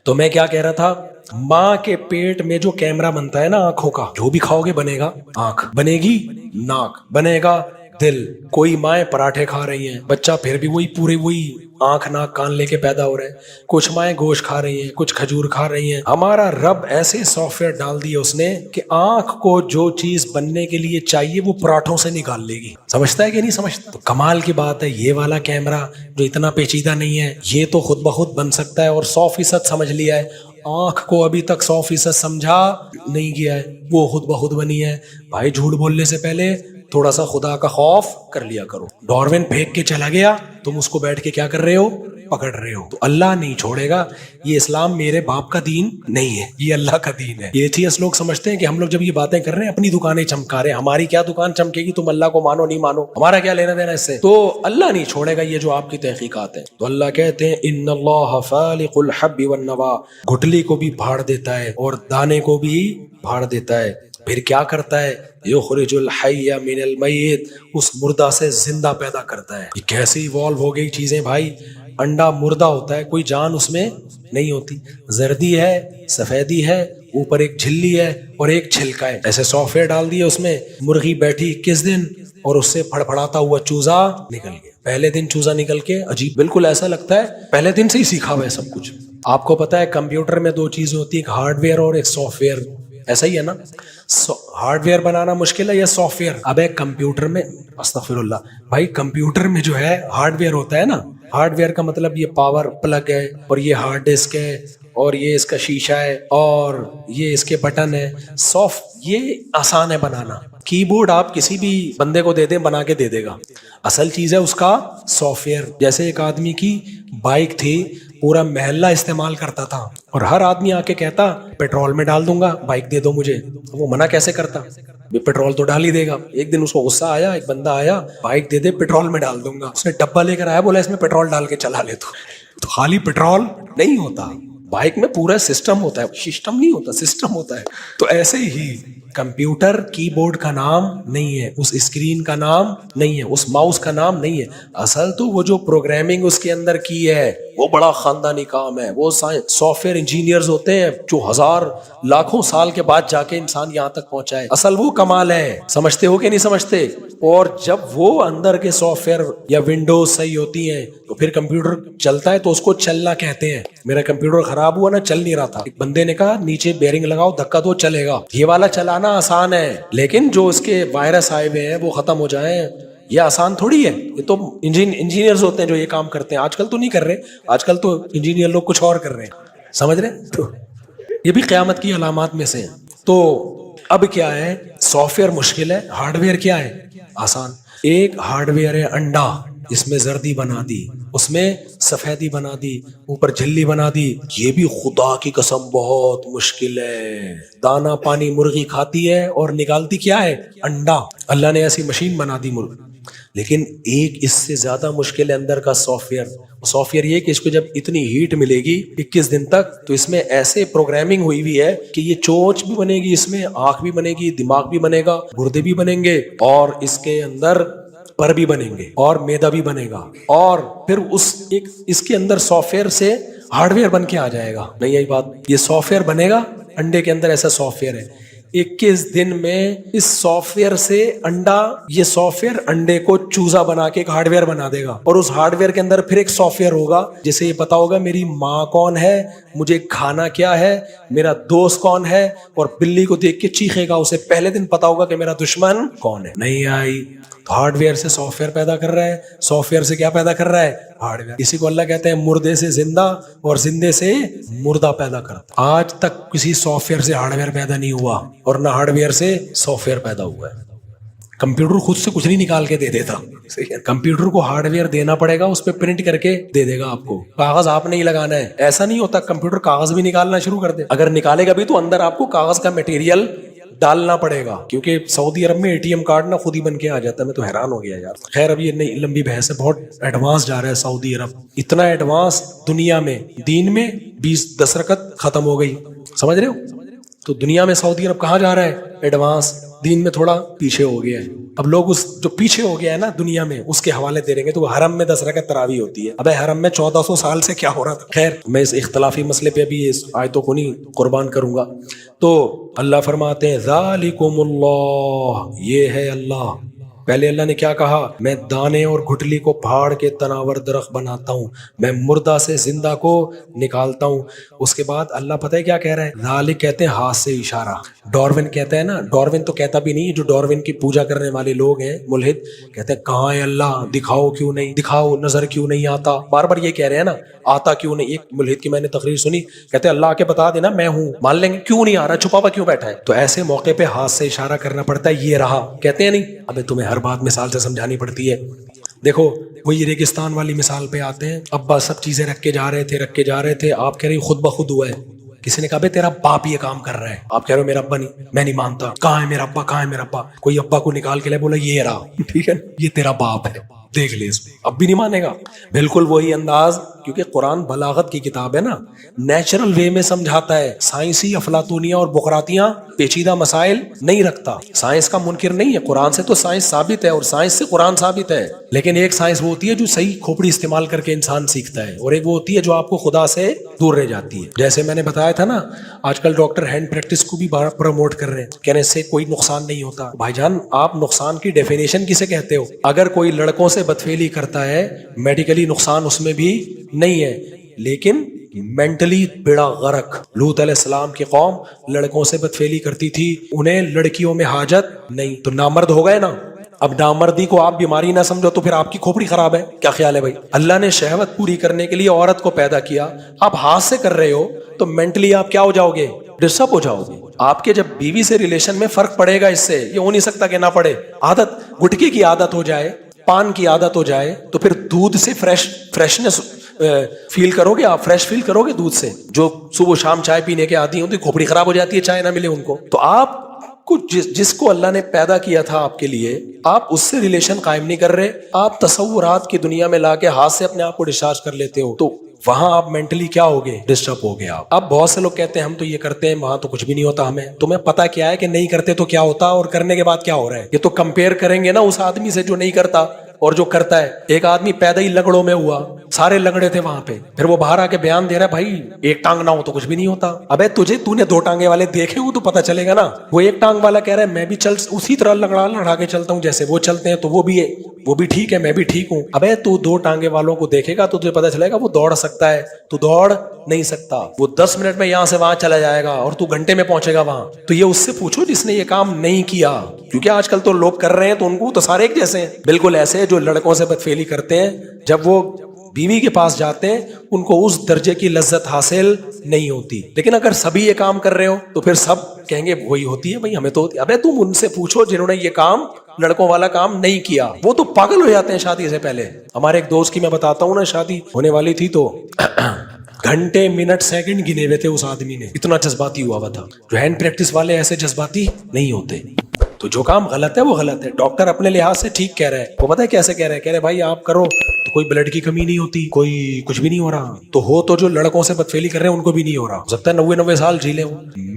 تو میں کیا کہہ رہا تھا، ماں کے پیٹ میں جو کیمرہ بنتا ہے نا آنکھوں کا، جو بھی کھاؤ گے بنے گا، آنکھ بنے گی، ناک بنے گا، دل۔ کوئی مائیں پراٹھے کھا رہی ہیں، بچہ پھر بھی وہی آنکھ ناک کان لے کے پیدا ہو رہے ہیں۔ کچھ مائیں گوشت کھا رہی ہیں، کچھ کھجور کھا رہی ہیں۔ ہمارا رب ایسے سافٹ ویئر ڈال دیے اس نے کہ آنکھ کو جو چیز بننے کے لیے چاہیے وہ پراٹھوں سے نکال لے گی۔ سمجھتا ہے کہ نہیں سمجھتا؟ تو کمال کی بات ہے، یہ والا کیمرہ جو اتنا پیچیدہ نہیں ہے، یہ تو خود بخود بن سکتا ہے، اور 100% سمجھ لیا ہے۔ آنکھ کو ابھی تک 100% سمجھا نہیں گیا ہے، وہ خود بخود بنی ہے۔ بھائی جھوٹ بولنے سے پہلے تھوڑا سا خدا کا خوف کر لیا کرو۔ ڈاروین پھینک کے چلا گیا، تم اس کو بیٹھ کے کیا کر رہے ہو؟ پکڑ رہے ہو۔ تو اللہ نہیں چھوڑے گا۔ یہ اسلام میرے باپ کا دین نہیں ہے، یہ اللہ کا دین ہے۔ یہ ایتھیسٹ لوگ سمجھتے ہیں کہ ہم لوگ جب یہ باتیں کر رہے ہیں اپنی دکانیں چمکا رہے ہیں، ہماری کیا دکان چمکے گی؟ تم اللہ کو مانو نہیں مانو، ہمارا کیا لینا دینا اس سے؟ تو اللہ نہیں چھوڑے گا یہ جو آپ کی تحقیقات ہیں۔ تو اللہ کہتے ہیں ان اللہ فالق الحب والنوا، گٹلی کو بھی پھاڑ دیتا ہے اور دانے کو بھی پھاڑ دیتا ہے۔ پھر کیا کرتا ہے؟ یخرج الحی من المیت، اس مردہ سے زندہ پیدا کرتا ہے۔ یہ کیسے ایوالو ہو گئی چیزیں بھائی؟ انڈا مردہ ہوتا ہے، کوئی جان اس میں نہیں ہوتی، زردی ہے، سفیدی ہے، اوپر ایک جھلی ہے اور ایک چھلکا ہے، ایسے سافٹ ویئر ڈال دیا اس میں۔ مرغی بیٹھی 21 دن اور اس سے پھڑپھڑاتا ہوا چوزا نکل گیا۔ پہلے دن چوزا نکل کے عجیب، بالکل ایسا لگتا ہے پہلے دن سے ہی سیکھا ہوا ہے سب کچھ۔ آپ کو پتا ہے کمپیوٹر میں 2 چیزیں ہوتی ہیں، ایک ہارڈ ویئر اور ایک سافٹ ویئر، ایسا ہی ہے نا؟ ہارڈ ویئر بنانا مشکل ہے یا سافٹ ویئر؟ اب ایک کمپیوٹر میں، استغفر اللہ بھائی، کمپیوٹر میں جو ہے ہارڈ ویئر ہوتا ہے نا، ہارڈ ویئر کا مطلب یہ پاور پلگ ہے، اور یہ ہارڈ ڈسک ہے، اور یہ اس کا شیشہ ہے، اور یہ اس کے بٹن ہے۔ سافٹ یہ آسان ہے بنانا، کی بورڈ آپ کسی بھی بندے کو دے دیں بنا کے دے دے گا۔ اصل چیز ہے اس کا سافٹ ویئر۔ جیسے ایک آدمی کی بائک تھی، پورا محلہ استعمال کرتا تھا، اور ہر آدمی آ کے کہتا پیٹرول میں ڈال دوں گا، بائک دے دو مجھے۔ وہ منع کیسے کرتا؟ پیٹرول تو ڈال ہی دے گا۔ ایک دن اس کو غصہ آیا، ایک بندہ آیا، بائک دے دے پیٹرول میں ڈال دوں گا۔ اس نے ڈبہ لے کر آیا، بولا اس میں پیٹرول ڈال کے چلا لے تو خالی پیٹرول نہیں ہوتا، بائک میں پورا سسٹم ہوتا ہے، سسٹم نہیں ہوتا، سسٹم ہوتا ہے۔ تو ایسے ہی کمپیوٹر کی بورڈ کا نام نہیں ہے، اس اسکرین کا نام نہیں ہے، اس ماؤس کا نام نہیں ہے، اصل تو وہ جو پروگرامنگ اس کے اندر کی ہے وہ بڑا خاندانی کام ہے۔ وہ سافٹ ویئر انجینئرز ہوتے ہیں جو ہزار لاکھوں سال کے بعد جا کے انسان یہاں تک پہنچا ہے، اصل وہ کمال ہے۔ سمجھتے ہو کہ نہیں سمجھتے؟ اور جب وہ اندر کے سافٹ ویئر یا ونڈوز صحیح ہوتی ہیں تو پھر کمپیوٹر چلتا ہے، تو اس کو چلنا کہتے ہیں۔ میرا کمپیوٹر خراب ہوا نا، چل نہیں رہا تھا، ایک بندے نے کہا نیچے بیرنگ لگاؤ، دھکا دو، چلے گا۔ یہ والا چلانا آسان ہے، لیکن جو اس کے وائرس آئے ہوئے ہیں وہ ختم ہو جائیں، یہ آسان تھوڑی ہے۔ یہ تو انجینئرز ہوتے ہیں جو یہ کام کرتے ہیں، آج کل تو نہیں کر رہے، آج کل تو انجینئر لوگ کچھ اور کر رہے ہیں، سمجھ رہے ہیں؟ تو یہ بھی قیامت کی علامات میں سے ہیں۔ تو اب کیا ہے؟ سافٹ ویئر مشکل ہے، ہارڈ ویئر کیا ہے؟ آسان۔ ایک ہارڈ ویئر ہے انڈا، اس میں زردی بنا دی، اس میں سفیدی بنا دی، اوپر جھلی بنا دی، یہ بھی خدا کی قسم بہت مشکل ہے۔ دانا پانی مرغی کھاتی ہے اور نکالتی کیا ہے؟ انڈا۔ اللہ نے ایسی مشین بنا دی مرغی۔ لیکن ایک اس سے زیادہ مشکل ہے اندر کا سافٹ ویئر۔ سافٹ ویئر یہ کہ اس کو جب اتنی ہیٹ ملے گی 21 دن تک، تو اس میں ایسے پروگرامنگ ہوئی ہوئی ہے کہ یہ چونچ بھی بنے گی، اس میں آنکھ بھی بنے گی، دماغ بھی بنے گا، گردے بھی بنیں گے، اور اس کے اندر پر بھی بنیں گے، اور میدا بھی بنے گا، اور پھر اس کے اندر سافٹ ویئر سے ہارڈ ویئر بن کے آ جائے گا۔ نہیں یہی بات، یہ سافٹ ویئر بنے گا انڈے کے اندر ایسا سافٹ ویئر ہے, 21 دن میں اس سافٹ ویئر سے انڈا, یہ سافٹ ویئر انڈے کو چوزا بنا کے ایک ہارڈ ویئر بنا دے گا, اور اس ہارڈ ویئر کے اندر پھر ایک سافٹ ویئر ہوگا جسے یہ پتا ہوگا میری ماں کون ہے, مجھے کھانا کیا ہے, میرا دوست کون ہے, اور بلی کو دیکھ کے چیخے گا, اسے پہلے دن پتا ہوگا کہ میرا دشمن کون ہے. نہیں آئی تو ہارڈ ویئر سے سافٹ ویئر پیدا کر رہا ہے, سافٹ ویئر سے کیا پیدا کر رہا ہے, ہارڈ ویئر. اسی کو اللہ کہتے ہیں مردے سے زندہ اور زندے سے مردہ پیدا کرتا. آج تک کسی سافٹ ویئر سے ہارڈ ویئر پیدا نہیں ہوا, اور نہ ہارڈ ویئر سے سافٹ ویئر پیدا ہوا ہے. کمپیوٹر خود سے کچھ نہیں نکال کے دے دیتا, کمپیوٹر کو ہارڈ ویئر دینا پڑے گا, اس پہ پرنٹ کر کے دے دے گا آپ کو, کاغذ آپ نہیں لگانا ہے. ایسا نہیں ہوتا کمپیوٹر کاغذ بھی نکالنا شروع کر دے, اگر نکالے گا بھی تو اندر آپ کو کاغذ کا مٹیریل ڈالنا پڑے گا, کیونکہ سعودی عرب میں اے ٹی ایم کارڈ نہ خود ہی بن کے آ جاتا ہے. میں تو حیران ہو گیا یار. خیر اب یہ نئی لمبی بحث ہے, بہت ایڈوانس جا رہا ہے سعودی عرب, اتنا ایڈوانس دنیا میں, دین میں 20-10 رکعت ختم ہو گئی, سمجھ رہے ہو. تو دنیا میں سعودی عرب کہاں جا رہا ہے, ایڈوانس, دین میں تھوڑا پیچھے ہو گیا ہے. اب لوگ اس جو پیچھے ہو گیا ہے نا دنیا میں, اس کے حوالے دے رہیں گے. تو حرم میں 10 رکعت تراویح ہوتی ہے, ابے حرم میں 1400 سال سے کیا ہو رہا تھا. خیر میں اس اختلافی مسئلے پہ ابھی اس آیتوں کو نہیں قربان کروں گا. تو اللہ فرماتے ہیں ذالکم اللہ, یہ ہے اللہ. پہلے اللہ نے کیا کہا, میں دانے اور گٹلی کو پھاڑ کے تناور درخت بناتا ہوں, میں مردہ سے زندہ کو نکالتا ہوں. اس کے بعد اللہ پتہ ہے کیا کہہ رہا ہے, ذالک کہتے ہیں ہاتھ سے اشارہ. ڈاروین کہتا ہے نا, ڈاروین تو کہتا بھی نہیں, جو ڈاروین کی پوجا کرنے والے لوگ ہیں ملحد, کہتے ہیں کہاں ہے اللہ, دکھاؤ کیوں نہیں, دکھاؤ, نظر کیوں نہیں آتا. بار بار یہ کہہ رہے ہیں نا, آتا کیوں نہیں. ایک ملحد کی میں نے تقریر سنی, کہتے ہیں اللہ آ کے بتا دینا میں ہوں, مان لیں گے, کیوں نہیں آ رہا, چھپا ہوا کیوں بیٹھا ہے. تو ایسے موقع پہ ہاتھ سے اشارہ کرنا پڑتا ہے, یہ رہا. کہتے ہیں نہیں, ابے تمہیں ہر بات مثال سے سمجھانی پڑتی ہے. دیکھو وہی ریگستان والی مثال پہ آتے ہیں. ابا سب چیزیں رکھ کے جا رہے تھے, آپ کہہ رہے خود بخود ہوا ہے. کسی نے کہا بے تیرا باپ یہ کام کر رہا ہے, آپ کہہ رہے ہو میرا ابا نہیں, میں نہیں مانتا, کہاں ہے میرا ابا, کہاں ہے میرا ابا. کوئی ابا کو نکال کے لے, بولا یہ رہا, ٹھیک ہے, یہ تیرا باپ ہے, دیکھ لے اس میں. اب بھی نہیں مانے گا. بالکل وہی انداز, کیونکہ قرآن بلاغت کی کتاب ہے نا, نیچرل وے میں سمجھاتا ہے. سائنسی افلاطونیاں اور بقراتیاں پیچیدہ مسائل نہیں رکھتا. سائنس کا منکر نہیں ہے, قرآن سے تو سائنس ثابت ہے, اور سائنس سے قرآن ثابت ہے. لیکن ایک سائنس وہ ہوتی ہے جو صحیح کھوپڑی استعمال کر کے انسان سیکھتا ہے, اور ایک وہ ہوتی ہے جو آپ کو خدا سے دور رہ جاتی ہے. جیسے میں نے بتایا تھا نا, آج کل ڈاکٹر ہینڈ پریکٹس کو بھی پروموٹ کر رہے ہیں, کہنے سے کوئی نقصان نہیں ہوتا. بھائی جان آپ نقصان کی ڈیفینیشن کسے کہتے ہو؟ اگر کوئی لڑکوں سے بدفعلی کرتا ہے, میڈیکلی نقصان اس میں بھی نہیں ہے, لیکن مینٹلی بڑا غرق. لوط علیہ السلام کی قوم لڑکوں سے بدفعلی کرتی تھی, انہیں لڑکیوں میں حاجت نہیں, تو نامرد ہو گئے نا. اب نامردی کو آپ بیماری نہ سمجھو تو پھر آپ کی کھوپڑی خراب ہے. کیا خیال ہے بھائی؟ اللہ نے شہوت پوری کرنے کے لیے عورت کو پیدا کیا, آپ ہاتھ سے کر رہے ہو تو مینٹلی آپ کیا ہو جاؤ گے, ڈسٹرب ہو جاؤ گے. آپ کے جب بیوی سے ریلیشن میں فرق پڑے گا, اس سے یہ ہو نہیں سکتا کہ نہ پڑے. عادت, گٹکے کی عادت ہو جائے, پان کی عادت ہو جائے, تو پھر دودھ سے فریشنس فیل کرو گے, آپ فریش فیل کرو گے دودھ سے. جو صبح شام چائے پینے کے عادی ہوتے, کھوپڑی خراب ہو جاتی ہے چائے نہ ملے ان کو. تو آپ کو جس کو اللہ نے پیدا کیا تھا آپ کے لیے, آپ اس سے ریلیشن قائم نہیں کر رہے, آپ تصورات کی دنیا میں لا کے ہاتھ سے اپنے آپ کو ڈسچارج کر لیتے ہو, تو وہاں آپ مینٹلی کیا ہوگے, ڈسٹرب ہو گئے آپ. اب بہت سے لوگ کہتے ہیں ہم تو یہ کرتے ہیں, وہاں تو کچھ بھی نہیں ہوتا. ہمیں تمہیں پتا کیا ہے کہ نہیں کرتے تو کیا ہوتا, اور کرنے کے بعد کیا ہو رہا ہے. یہ تو کمپیئر کریں گے نا اس آدمی سے جو نہیں کرتا اور جو کرتا ہے. ایک آدمی پیدا ہی لنگڑوں میں ہوا, سارے لنگڑے تھے وہاں پہ, پھر وہ باہر آ کے بیان دے رہا ہے بھائی ایک ٹانگ نہ ہو تو کچھ بھی نہیں ہوتا. ابے تو نے 2 ٹانگے والے دیکھے ہو تو پتا چلے گا نا. وہ ایک ٹانگ والا کہہ رہا ہے میں بھی اسی طرح لڑا کے چلتا ہوں جیسے وہ چلتے ہیں, تو وہ بھی ٹھیک ہے, میں بھی ٹھیک ہوں. ابے تو 2 ٹانگے والوں کو دیکھے گا تو تجھے پتا چلے گا وہ دوڑ سکتا ہے, تو دوڑ نہیں سکتا. وہ 10 منٹ میں یہاں سے وہاں چلا جائے گا اور تو گھنٹے میں پہنچے گا وہاں. تو یہ اس سے پوچھو جس نے یہ کام نہیں کیا, کیونکہ آج کل تو لوگ کر رہے ہیں تو ان کو تو سارے ایک جیسے ہیں. بالکل ایسے جو لڑکوں سے بدفعلی کرتے ہیں, جب وہ بیوی کے پاس جاتے ہیں ان کو اس درجے کی لذت حاصل نہیں ہوتی. لیکن اگر سبھی یہ کام کر رہے ہو تو پھر سب کہیں گے وہی ہوتی ہے بھائی, ہمیں تو ہوتی ہے. ابے تم ان سے پوچھو جنہوں نے یہ کام, لڑکوں والا کام نہیں کیا, وہ تو پاگل ہو جاتے ہیں شادی سے پہلے. ہمارے ایک دوست کی میں بتاتا ہوں نا, شادی ہونے والی تھی تو گھنٹے منٹ سیکنڈ گنے ہوئے تھے اس آدمی نے, اتنا جذباتی ہوا تھا. جو ہینڈ پریکٹس والے ایسے جذباتی نہیں ہوتے. تو جو کام غلط ہے وہ غلط ہے. ڈاکٹر اپنے لحاظ سے ٹھیک کہہ رہا ہے, وہ پتہ ہے کیسے کہہ رہے بھائی آپ کرو تو کوئی بلڈ کی کمی نہیں ہوتی, کوئی کچھ بھی نہیں ہو رہا. تو جو لڑکوں سے بدفعلی کر رہے ہیں ان کو بھی نہیں ہو رہا, ہو سکتا ہے 90 سال جی لیں.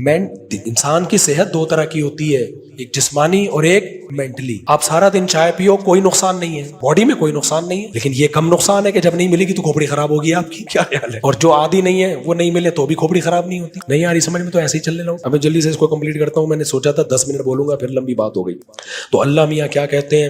انسان کی صحت دو طرح کی ہوتی ہے, ایک جسمانی اور ایک مینٹلی. آپ سارا دن چائے پیو, کوئی نقصان نہیں ہے, باڈی میں کوئی نقصان نہیں ہے, لیکن یہ کم نقصان ہے کہ جب نہیں ملے گی تو کھوپڑی خراب ہوگی آپ کی. کیا خیال ہے؟ اور جو عادی نہیں ہے وہ نہیں ملے تو بھی کھوپڑی خراب نہیں ہوتی. نہیں آ رہی سمجھ میں تو ایسے ہی چلنے لو. اب میں جلدی سے اس کو کمپلیٹ کرتا ہوں. میں نے سوچا تھا 10 منٹ بولوں گا, پھر لمبی بات ہو گئی. تو اللہ میاں کیا کہتے ہیں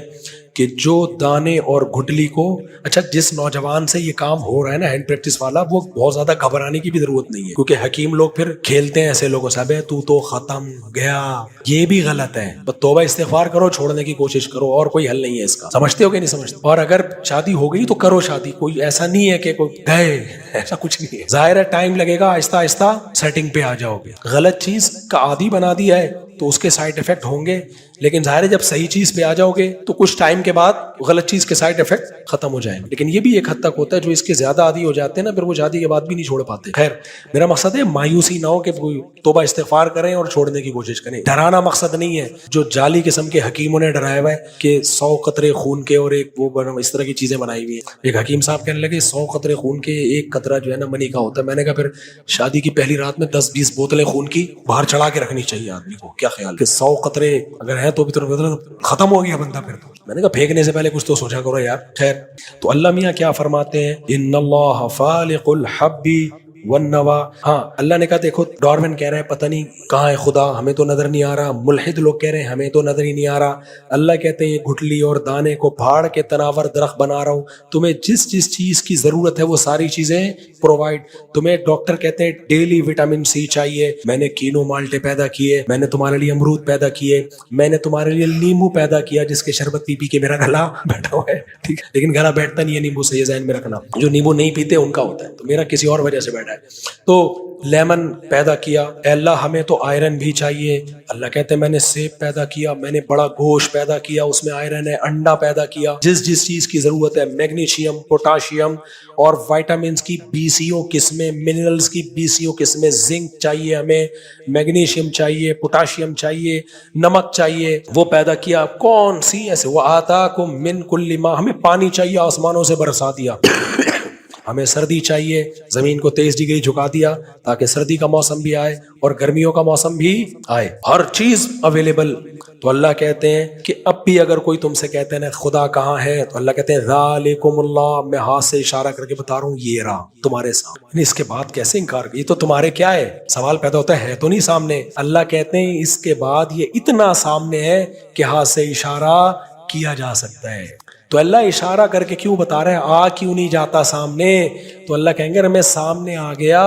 کہ جو دانے اور گٹلی کو, اچھا جس نوجوان سے یہ کام ہو رہا ہے نا ہینڈ پریکٹس والا, وہ بہت زیادہ گھبرانے کی بھی ضرورت نہیں ہے, کیونکہ حکیم لوگ پھر کھیلتے ہیں ایسے لوگوں سے, تو تو ختم گیا. یہ بھی غلط ہے. بس توبہ استغفار کرو, چھوڑنے کی کوشش کرو, اور کوئی حل نہیں ہے اس کا. سمجھتے ہو کہ نہیں سمجھتے؟ اور اگر شادی ہو گئی تو کرو شادی, کوئی ایسا نہیں ہے کہ کوئی گئے, ایسا کچھ نہیں ہے. ظاہر ہے ٹائم لگے گا, آہستہ آہستہ سیٹنگ پہ آ جاؤ گے. غلط چیز کا عادی بنا دیا ہے تو اس کے سائڈ افیکٹ ہوں گے, لیکن ظاہر ہے جب صحیح چیز پہ آ جاؤ گے تو کچھ ٹائم کے بعد غلط چیز کے سائڈ افیکٹ ختم ہو جائیں گے. لیکن یہ بھی ایک حد تک ہوتا ہے, جو اس کے زیادہ عادی ہو جاتے ہیں نا, پھر وہ شادی کے بعد بھی نہیں چھوڑ پاتے. خیر, میرا مقصد ہے مایوسی نہ ہو کہ توبہ استغفار کریں اور چھوڑنے کی کوشش کریں. ڈرانا مقصد نہیں ہے, جو جعلی قسم کے حکیموں نے ڈرایا ہوا ہے کہ 100 قطرے خون کے اور ایک وہ اس طرح کی چیزیں بنائی ہوئی ہیں. ایک حکیم صاحب کہنے لگے 100 قطرے خون کے ایک قطرہ جو ہے نا منی کا ہوتا ہے. میں نے کہا پھر شادی کی پہلی رات میں 10-20 بوتلیں خون کی باہر چڑھا کے رکھنی چاہیے آدمی کو. کیا خیال کہ 100 قطرے اگر ہیں تو بھی ختم ہو گیا بندہ پھر تو. میں نے کہا پھینکنے سے پہلے کچھ تو سوچا کرو یار. خیر, تو اللہ میاں کیا فرماتے ہیں, ان اللہ فالق الحب والنوا. ہاں, اللہ نے کہا دیکھو ڈارون کہہ رہے ہیں پتہ نہیں کہاں ہے خدا, ہمیں تو نظر نہیں آ رہا. ملحد لوگ کہہ رہے ہیں ہمیں تو نظر ہی نہیں آ رہا. اللہ کہتے ہیں یہ گٹلی اور دانے کو پھاڑ کے تناور درخت بنا رہا ہوں. تمہیں جس جس چیز کی ضرورت ہے وہ ساری چیزیں پرووائڈ. تمہیں ڈاکٹر کہتے ہیں ڈیلی وٹامن سی چاہیے, میں نے کینو مالٹے پیدا کیے, میں نے تمہارے لیے امرود پیدا کیے, میں نے تمہارے لیے نیمبو پیدا کیا جس کے شربت پی پی کے میرا گلا بیٹھا ہوا ہے. ٹھیک ہے, لیکن گلا بیٹھتا نہیں ہے نیمبو سے, یہ ذہن میں رکھنا. جو نیمبو نہیں پیتے ان کا ہوتا ہے, تو میرا کسی اور وجہ سے بیٹھا ہے. تو لیمن پیدا کیا, اے اللہ ہمیں تو آئرن بھی چاہیے. اللہ کہتے ہیں میں نے سیب پیدا کیا, میں نے بڑا گوشت پیدا کیا, اس میں آئرن ہے. انڈا پیدا کیا, جس جس چیز کی ضرورت ہے, میگنیشیم, پوٹاشیم اور وائٹامنس کی 20 قسمیں, منرلز کی 20 قسمیں, زنک چاہیے ہمیں, میگنیشیم چاہیے, پوٹاشیم چاہیے, نمک چاہیے, وہ پیدا کیا. کون سی ایسے, وہ آتاکم من کل ما, ہمیں پانی چاہیے, آسمانوں سے برسا دیا. ہمیں سردی چاہیے, زمین کو 23 ڈگری جھکا دیا تاکہ سردی کا موسم بھی آئے اور گرمیوں کا موسم بھی آئے, ہر چیز اویلیبل. تو اللہ کہتے ہیں کہ اب بھی اگر کوئی تم سے کہتے ہیں نا خدا کہاں ہے, تو اللہ کہتے ہیں ذالکم اللہ, میں ہاتھ سے اشارہ کر کے بتا رہا ہوں یہ رہا تمہارے سامنے. اس کے بعد کیسے انکار, یہ تو تمہارے کیا ہے, سوال پیدا ہوتا ہے تو نہیں سامنے. اللہ کہتے ہیں اس کے بعد یہ اتنا سامنے ہے کہ ہاتھ سے اشارہ کیا جا سکتا ہے. تو اللہ اشارہ کر کے کیوں بتا رہے ہیں, آ کیوں نہیں جاتا سامنے؟ تو اللہ کہیں گے میں سامنے آ گیا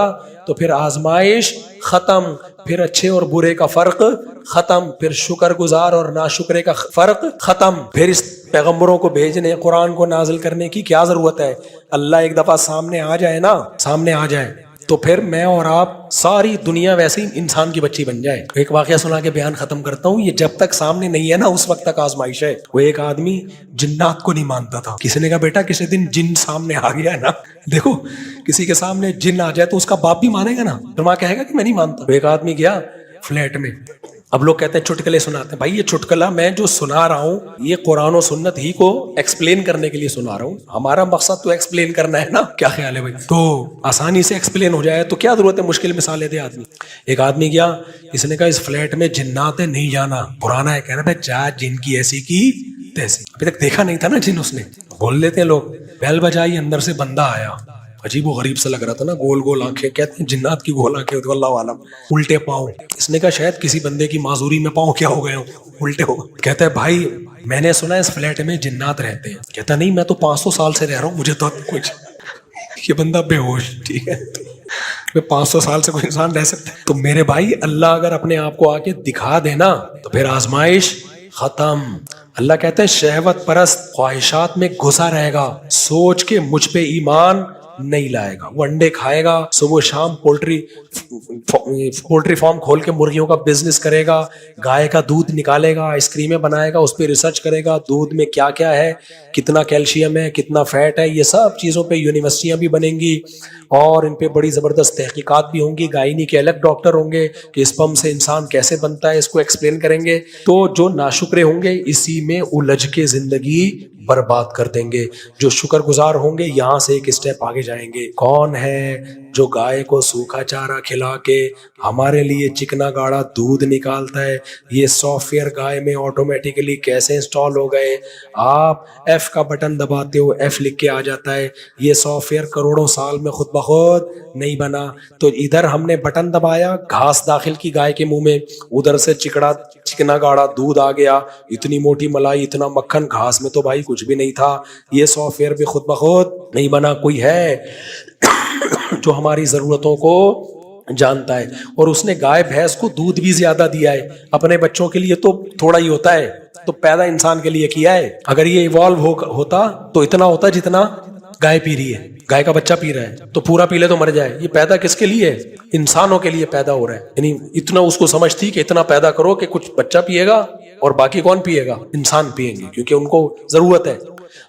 تو پھر آزمائش ختم, پھر اچھے اور برے کا فرق ختم, پھر شکر گزار اور ناشکرے کا فرق ختم. پھر اس پیغمبروں کو بھیجنے, قرآن کو نازل کرنے کی کیا ضرورت ہے؟ اللہ ایک دفعہ سامنے آ جائے نا, سامنے آ جائے تو پھر میں اور آپ ساری دنیا ویسے ہی انسان کی بچی بن جائے. ایک واقعہ سنا کے بیان ختم کرتا ہوں. یہ جب تک سامنے نہیں ہے نا اس وقت تک آزمائش ہے. وہ ایک آدمی جنات کو نہیں مانتا تھا. کسی نے کہا بیٹا کسی دن جن سامنے آ گیا ہے نا, دیکھو کسی کے سامنے جن آ جائے تو اس کا باپ بھی مانے گا نا, تو ماں کہے گا کہ میں نہیں مانتا. تو ایک آدمی گیا فلیٹ میں, اب لوگ کہتے ہیں چٹکلے سناتے ہیں. بھائی یہ چٹکلا میں جو سنا رہا ہوں یہ قرآن و سنت ہی کو ایکسپلین کرنے کے لیے سنا رہا ہوں. ہمارا مقصد تو ایکسپلین کرنا ہے نا. کیا خیال ہے بھائی؟ تو آسانی سے ایکسپلین ہو جائے تو کیا ضرورت ہے مشکل مثالیں دے آدمی. ایک آدمی گیا, اس نے کہا اس فلیٹ میں جنات ہے, نہیں جانا. پرانا ہے, کہہ رہا ہے جا جن کی ایسی کی تیسی. ابھی تک دیکھا نہیں تھا نا جن, اس نے بول لیتے ہیں لوگ. بیل بجائی, اندر سے بندہ آیا, عجیب و غریب سا لگ رہا تھا نا, گول گول آنکھیں, کہتے ہیں جنات کی گول آنکھیں, اللہ عالم, الٹے پاؤں. اس نے کہا شاید کسی بندے کی معذوری میں پاؤں کیا ہو گئے ہوں, الٹے ہو گئے. کہتا ہے بھائی میں نے سنا اس فلیٹ میں جنات رہتے ہیں. کہتا نہیں میں تو 500 سال سے رہ رہا ہوں, مجھے تو کچھ. یہ بندہ بے ہوش, ٹھیک ہے, 500 سال سے کوئی انسان رہ سکتا ہے. تو میرے بھائی اللہ اگر اپنے آپ کو آ کے دکھا دینا تو پھر آزمائش ختم. اللہ کہتے ہیں شہوت پرست خواہشات میں گھسا رہے گا, سوچ کے مجھ پہ ایمان نہیں لائے گا. وہ انڈے کھائے گا, صبح شام پولٹری فارم کھول کے مرغیوں کا بزنس کرے گا, گائے کا دودھ نکالے گا, آئس کریمیں بنائے گا, اس پہ ریسرچ کرے گا, دودھ میں کیا کیا ہے, کتنا کیلشیم ہے, کتنا فیٹ ہے, یہ سب چیزوں پہ یونیورسٹیاں بھی بنیں گی اور ان پہ بڑی زبردست تحقیقات بھی ہوں گی. گائنی کے الگ ڈاکٹر ہوں گے کہ اسپم سے انسان کیسے بنتا ہے, اس کو ایکسپلین کریں گے. تو جو ناشکرے ہوں گے اسی میں الجھ کے زندگی برباد کر دیں گے. جو شکر گزار ہوں گے یہاں سے ایک اسٹیپ آگے جائیں گے. کون ہے جو گائے کو سوکھا چارہ کھلا کے ہمارے لیے چکنا گاڑا دودھ نکالتا ہے؟ یہ سافٹ ویئر گائے میں آٹومیٹیکلی کیسے انسٹال ہو گئے؟ آپ ایف کا بٹن دباتے ہو ایف لکھ کے آ جاتا ہے. یہ سافٹ ویئر کروڑوں سال میں خود بخود نہیں بنا. تو ادھر ہم نے بٹن دبایا، گھاس داخل کی گائے کے منہ میں، ادھر سے چکنا گاڑا دودھ آ گیا، اتنی موٹی ملائی، اتنا مکھن. گھاس میں تو بھائی کچھ بھی نہیں تھا. یہ سافٹ ویئر بھی خود بخود نہیں بنا. کوئی ہے جو ہماری ضرورتوں کو جانتا ہے، اور اس نے گائے بھینس کو دودھ بھی زیادہ دیا ہے. اپنے بچوں کے لیے تو تھوڑا ہی ہوتا ہے، تو پیدا انسان کے لیے کیا ہے. اگر یہ ایوالو ہوتا تو اتنا ہوتا جتنا گائے پی رہی ہے. گائے کا بچہ پی رہا ہے تو پورا پی لے تو مر جائے. یہ پیدا کس کے لیے ہے؟ انسانوں کے لیے پیدا ہو رہا ہے. یعنی اتنا اس کو سمجھ تھی کہ اتنا پیدا کرو کہ کچھ بچہ پیے گا اور باقی کون پیے گا؟ انسان پیئیں گے، کیونکہ ان کو ضرورت ہے.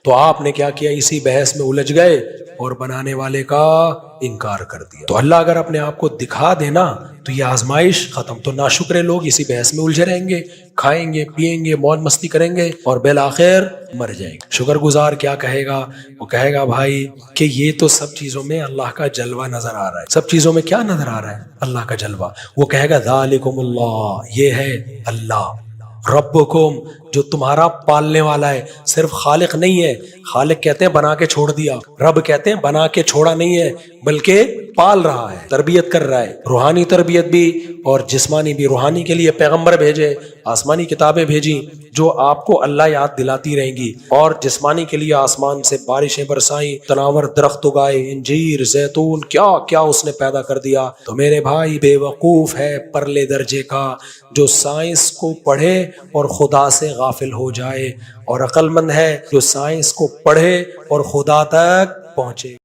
تو آپ نے کیا کیا؟ اسی بحث میں الجھ گئے اور بنانے والے کا انکار کر دیا. تو اللہ اگر اپنے آپ کو دکھا دینا تو یہ آزمائش ختم. تو ناشکرے لوگ اسی بحث میں الجھے رہیں گے، کھائیں گے، پیئیں گے، موج مستی کریں گے اور بالآخر مر جائیں گے. شکر گزار کیا کہے گا؟ وہ کہے گا بھائی کہ یہ تو سب چیزوں میں اللہ کا جلوہ نظر آ رہا ہے. سب چیزوں میں کیا نظر آ رہا ہے؟ اللہ کا جلوہ. وہ کہے گا ذالکم اللہ، یہ ہے اللہ، ربکم جو تمہارا پالنے والا ہے. صرف خالق نہیں ہے. خالق کہتے ہیں بنا کے چھوڑ دیا، رب کہتے ہیں بنا کے چھوڑا نہیں ہے بلکہ پال رہا ہے، تربیت کر رہا ہے. روحانی تربیت بھی اور جسمانی بھی. روحانی کے لیے پیغمبر بھیجے، آسمانی کتابیں بھیجی جو آپ کو اللہ یاد دلاتی رہیں گی، اور جسمانی کے لیے آسمان سے بارشیں برسائیں، تناور درخت اگائے، انجیر، زیتون، کیا کیا اس نے پیدا کر دیا. تو میرے بھائی بے وقوف ہے پرلے درجے کا جو سائنس کو پڑھے اور خدا سے غافل ہو جائے، اور عقل مند ہے جو سائنس کو پڑھے اور خدا تک پہنچے.